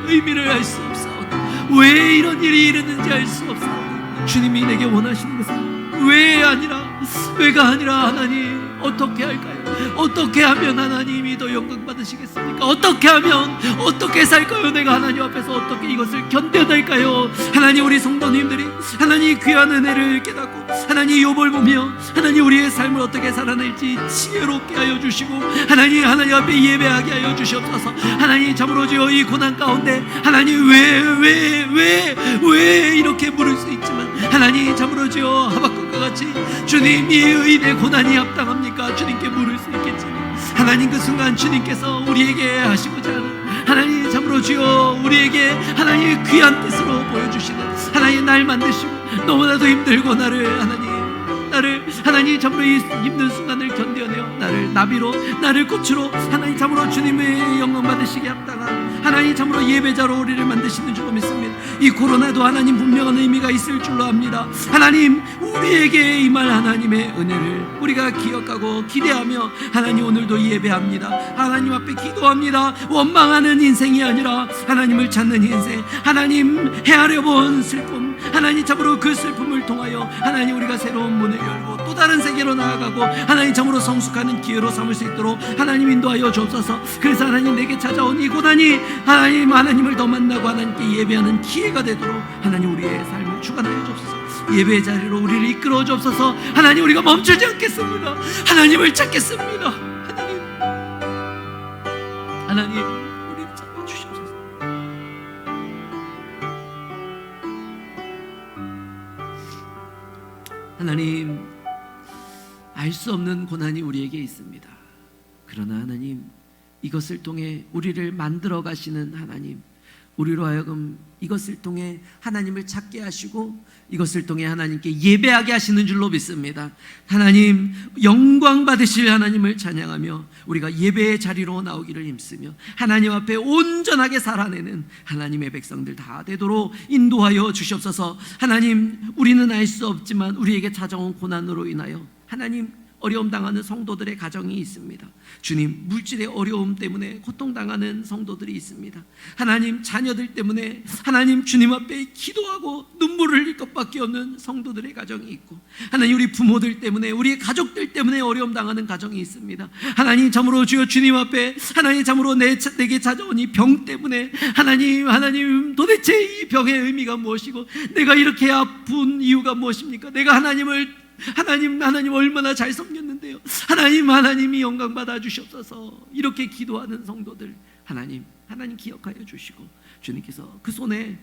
의미를 알 수 없사오니, 왜 이런 일이 일어났는지 알 수 없사오니, 주님이 내게 원하시는 것은 왜가 아니라 하나님 어떻게 할까요? 어떻게 하면 하나님이 더 영광 받으시겠습니까? 어떻게 하면, 어떻게 살까요? 내가 하나님 앞에서 어떻게 이것을 견뎌낼까요? 하나님, 우리 성도님들이 하나님 귀한 은혜를 깨닫고 하나님 욥을 보며 하나님 우리의 삶을 어떻게 살아낼지 지혜롭게 하여 주시고, 하나님 앞에 예배하게 하여 주시옵소서. 하나님, 참으로 주여 이 고난 가운데 하나님 왜 이렇게 물을 수 있지만, 하나님 참으로 주여 하박국과 같이 주님, 이 의인의 고난이 합당합니까? 주님께 물을 수 있겠지만, 하나님 그 순간 주님께서 우리에게 하시고자 하는 하나님 참으로 주여 우리에게 하나님의 귀한 뜻으로 보여주시는 하나님, 날 만드시고 너무나도 힘들고 나를 하나님 참으로 이 힘든 순간을 견뎌내어 나를 나비로, 나를 꽃으로 하나님 참으로 주님의 영광 받으시게 합당한 하나님 참으로 예배자로 우리를 만드시는 줄로 믿습니다. 이 코로나도 하나님 분명한 의미가 있을 줄로 압니다. 하나님, 우리에게 임할 하나님의 은혜를 우리가 기억하고 기대하며 하나님 오늘도 예배합니다. 하나님 앞에 기도합니다. 원망하는 인생이 아니라 하나님을 찾는 인생, 하나님 헤아려 본 슬픔, 하나님 참으로 그 슬픔을 통하여 하나님 우리가 새로운 문을 열고 또 다른 세계로 나아가고 하나님 참으로 성숙하는 기회로 삼을 수 있도록 하나님 인도하여 주옵소서. 그래서 하나님, 내게 찾아온 이 고난이 하나님을 더 만나고 하나님께 예배하는 기회가 되도록 하나님 우리의 삶을 주관하여 주옵소서. 예배의 자리로 우리를 이끌어 주옵소서. 하나님, 우리가 멈추지 않겠습니다. 하나님을 찾겠습니다. 하나님 우리를 찾아 주시옵소서. 하나님, 알 수 없는 고난이 우리에게 있습니다. 그러나 하나님, 이것을 통해 우리를 만들어 가시는 하나님, 우리로 하여금 이것을 통해 하나님을 찾게 하시고 이것을 통해 하나님께 예배하게 하시는 줄로 믿습니다. 하나님, 영광 받으실 하나님을 찬양하며 우리가 예배의 자리로 나오기를 힘쓰며 하나님 앞에 온전하게 살아내는 하나님의 백성들 다 되도록 인도하여 주시옵소서. 하나님, 우리는 알 수 없지만 우리에게 찾아온 고난으로 인하여 하나님 어려움 당하는 성도들의 가정이 있습니다. 주님, 물질의 어려움 때문에 고통당하는 성도들이 있습니다. 하나님, 자녀들 때문에 하나님 주님 앞에 기도하고 눈물을 흘릴 것밖에 없는 성도들의 가정이 있고, 하나님 우리 부모들 때문에 우리의 가족들 때문에 어려움 당하는 가정이 있습니다. 하나님, 참으로 주여 주님 앞에 하나님, 참으로 내게 찾아온 이 병 때문에 하나님 도대체 이 병의 의미가 무엇이고 내가 이렇게 아픈 이유가 무엇입니까? 내가 하나님 얼마나 잘 섬겼는데요. 하나님이 영광 받아 주시옵소서. 이렇게 기도하는 성도들 하나님 기억하여 주시고, 주님께서 그 손을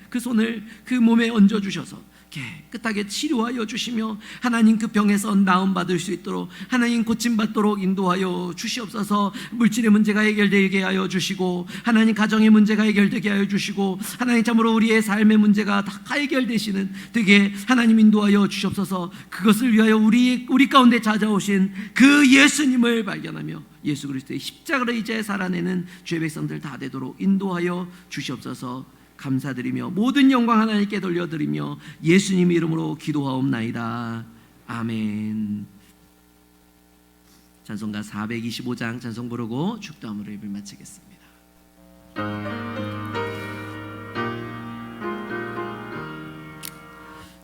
그 몸에 얹어 주셔서 깨끗하게 치료하여 주시며 하나님 그 병에서 나음 받을 수 있도록 하나님 고침받도록 인도하여 주시옵소서. 물질의 문제가 해결되게 하여 주시고, 하나님 가정의 문제가 해결되게 하여 주시고, 하나님 참으로 우리의 삶의 문제가 다 해결되시는 되게 하나님 인도하여 주시옵소서. 그것을 위하여 우리 가운데 찾아오신 그 예수님을 발견하며 예수 그리스도의 십자가를 이제 살아내는 주의 백성들 다 되도록 인도하여 주시옵소서. 감사드리며 모든 영광 하나님께 돌려드리며 예수님 이름으로 기도하옵나이다. 아멘. 찬송가 425장 찬송 부르고 축도함으로 예배를 마치겠습니다.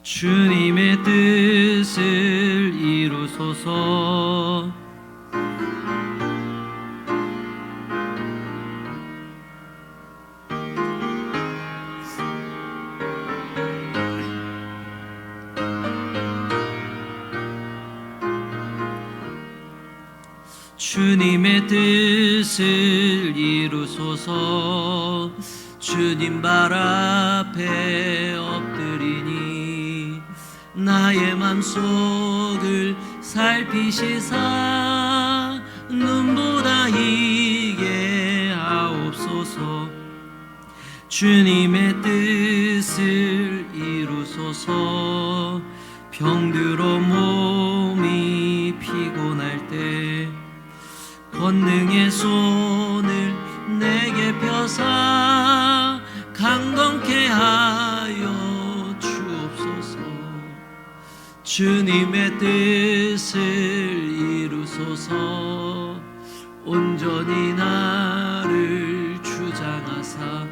주님의 뜻을 이루소서. 주님의 뜻을 이루소서. 주님 발 앞에 엎드리니 나의 맘속을 살피시사 눈보다 희게 하옵소서. 주님의 뜻을 이루소서. 병들어 몸이 피곤할 때 권능의 손을 내게 펴사 강건케 하여 주옵소서. 주님의 뜻을 이루소서. 온전히 나를 주장하사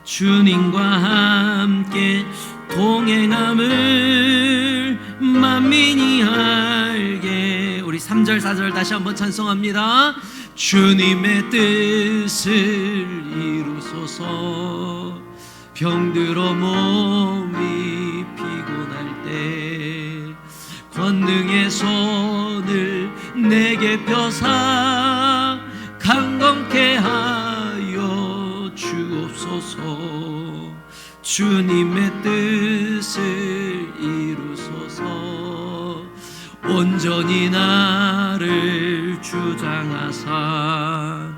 주님과 함께 동행함을 만민이 알게. 우리 3절 4절 다시 한번 찬송합니다. 주님의 뜻을 이루소서. 병들어 몸이 피곤할 때 권능의 손을 내게 펴사 강건케 하여 주옵소서. 주님의 뜻을 이루소서. 온전히 나를 주장하사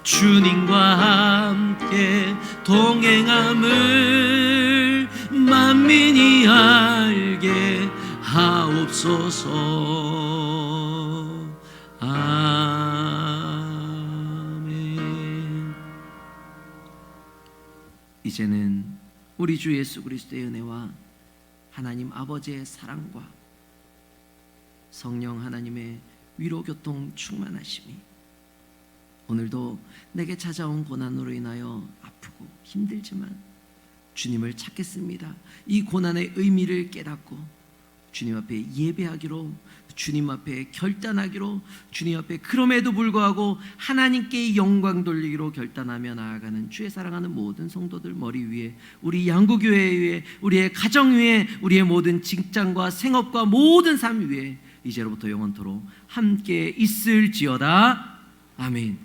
주님과 함께 동행함을 만민이 알게 하옵소서. 아멘. 이제는 우리 주 예수 그리스도의 은혜와 하나님 아버지의 사랑과 성령 하나님의 위로 교통 충만하심이 오늘도 내게 찾아온 고난으로 인하여 아프고 힘들지만 주님을 찾겠습니다. 이 고난의 의미를 깨닫고 주님 앞에 예배하기로, 주님 앞에 결단하기로, 주님 앞에 그럼에도 불구하고 하나님께 영광 돌리기로 결단하며 나아가는 주의 사랑하는 모든 성도들 머리 위에, 우리 양구교회 위에, 우리의 가정 위에, 우리의 모든 직장과 생업과 모든 삶 위에 이제로부터 영원토록 함께 있을지어다. 아멘.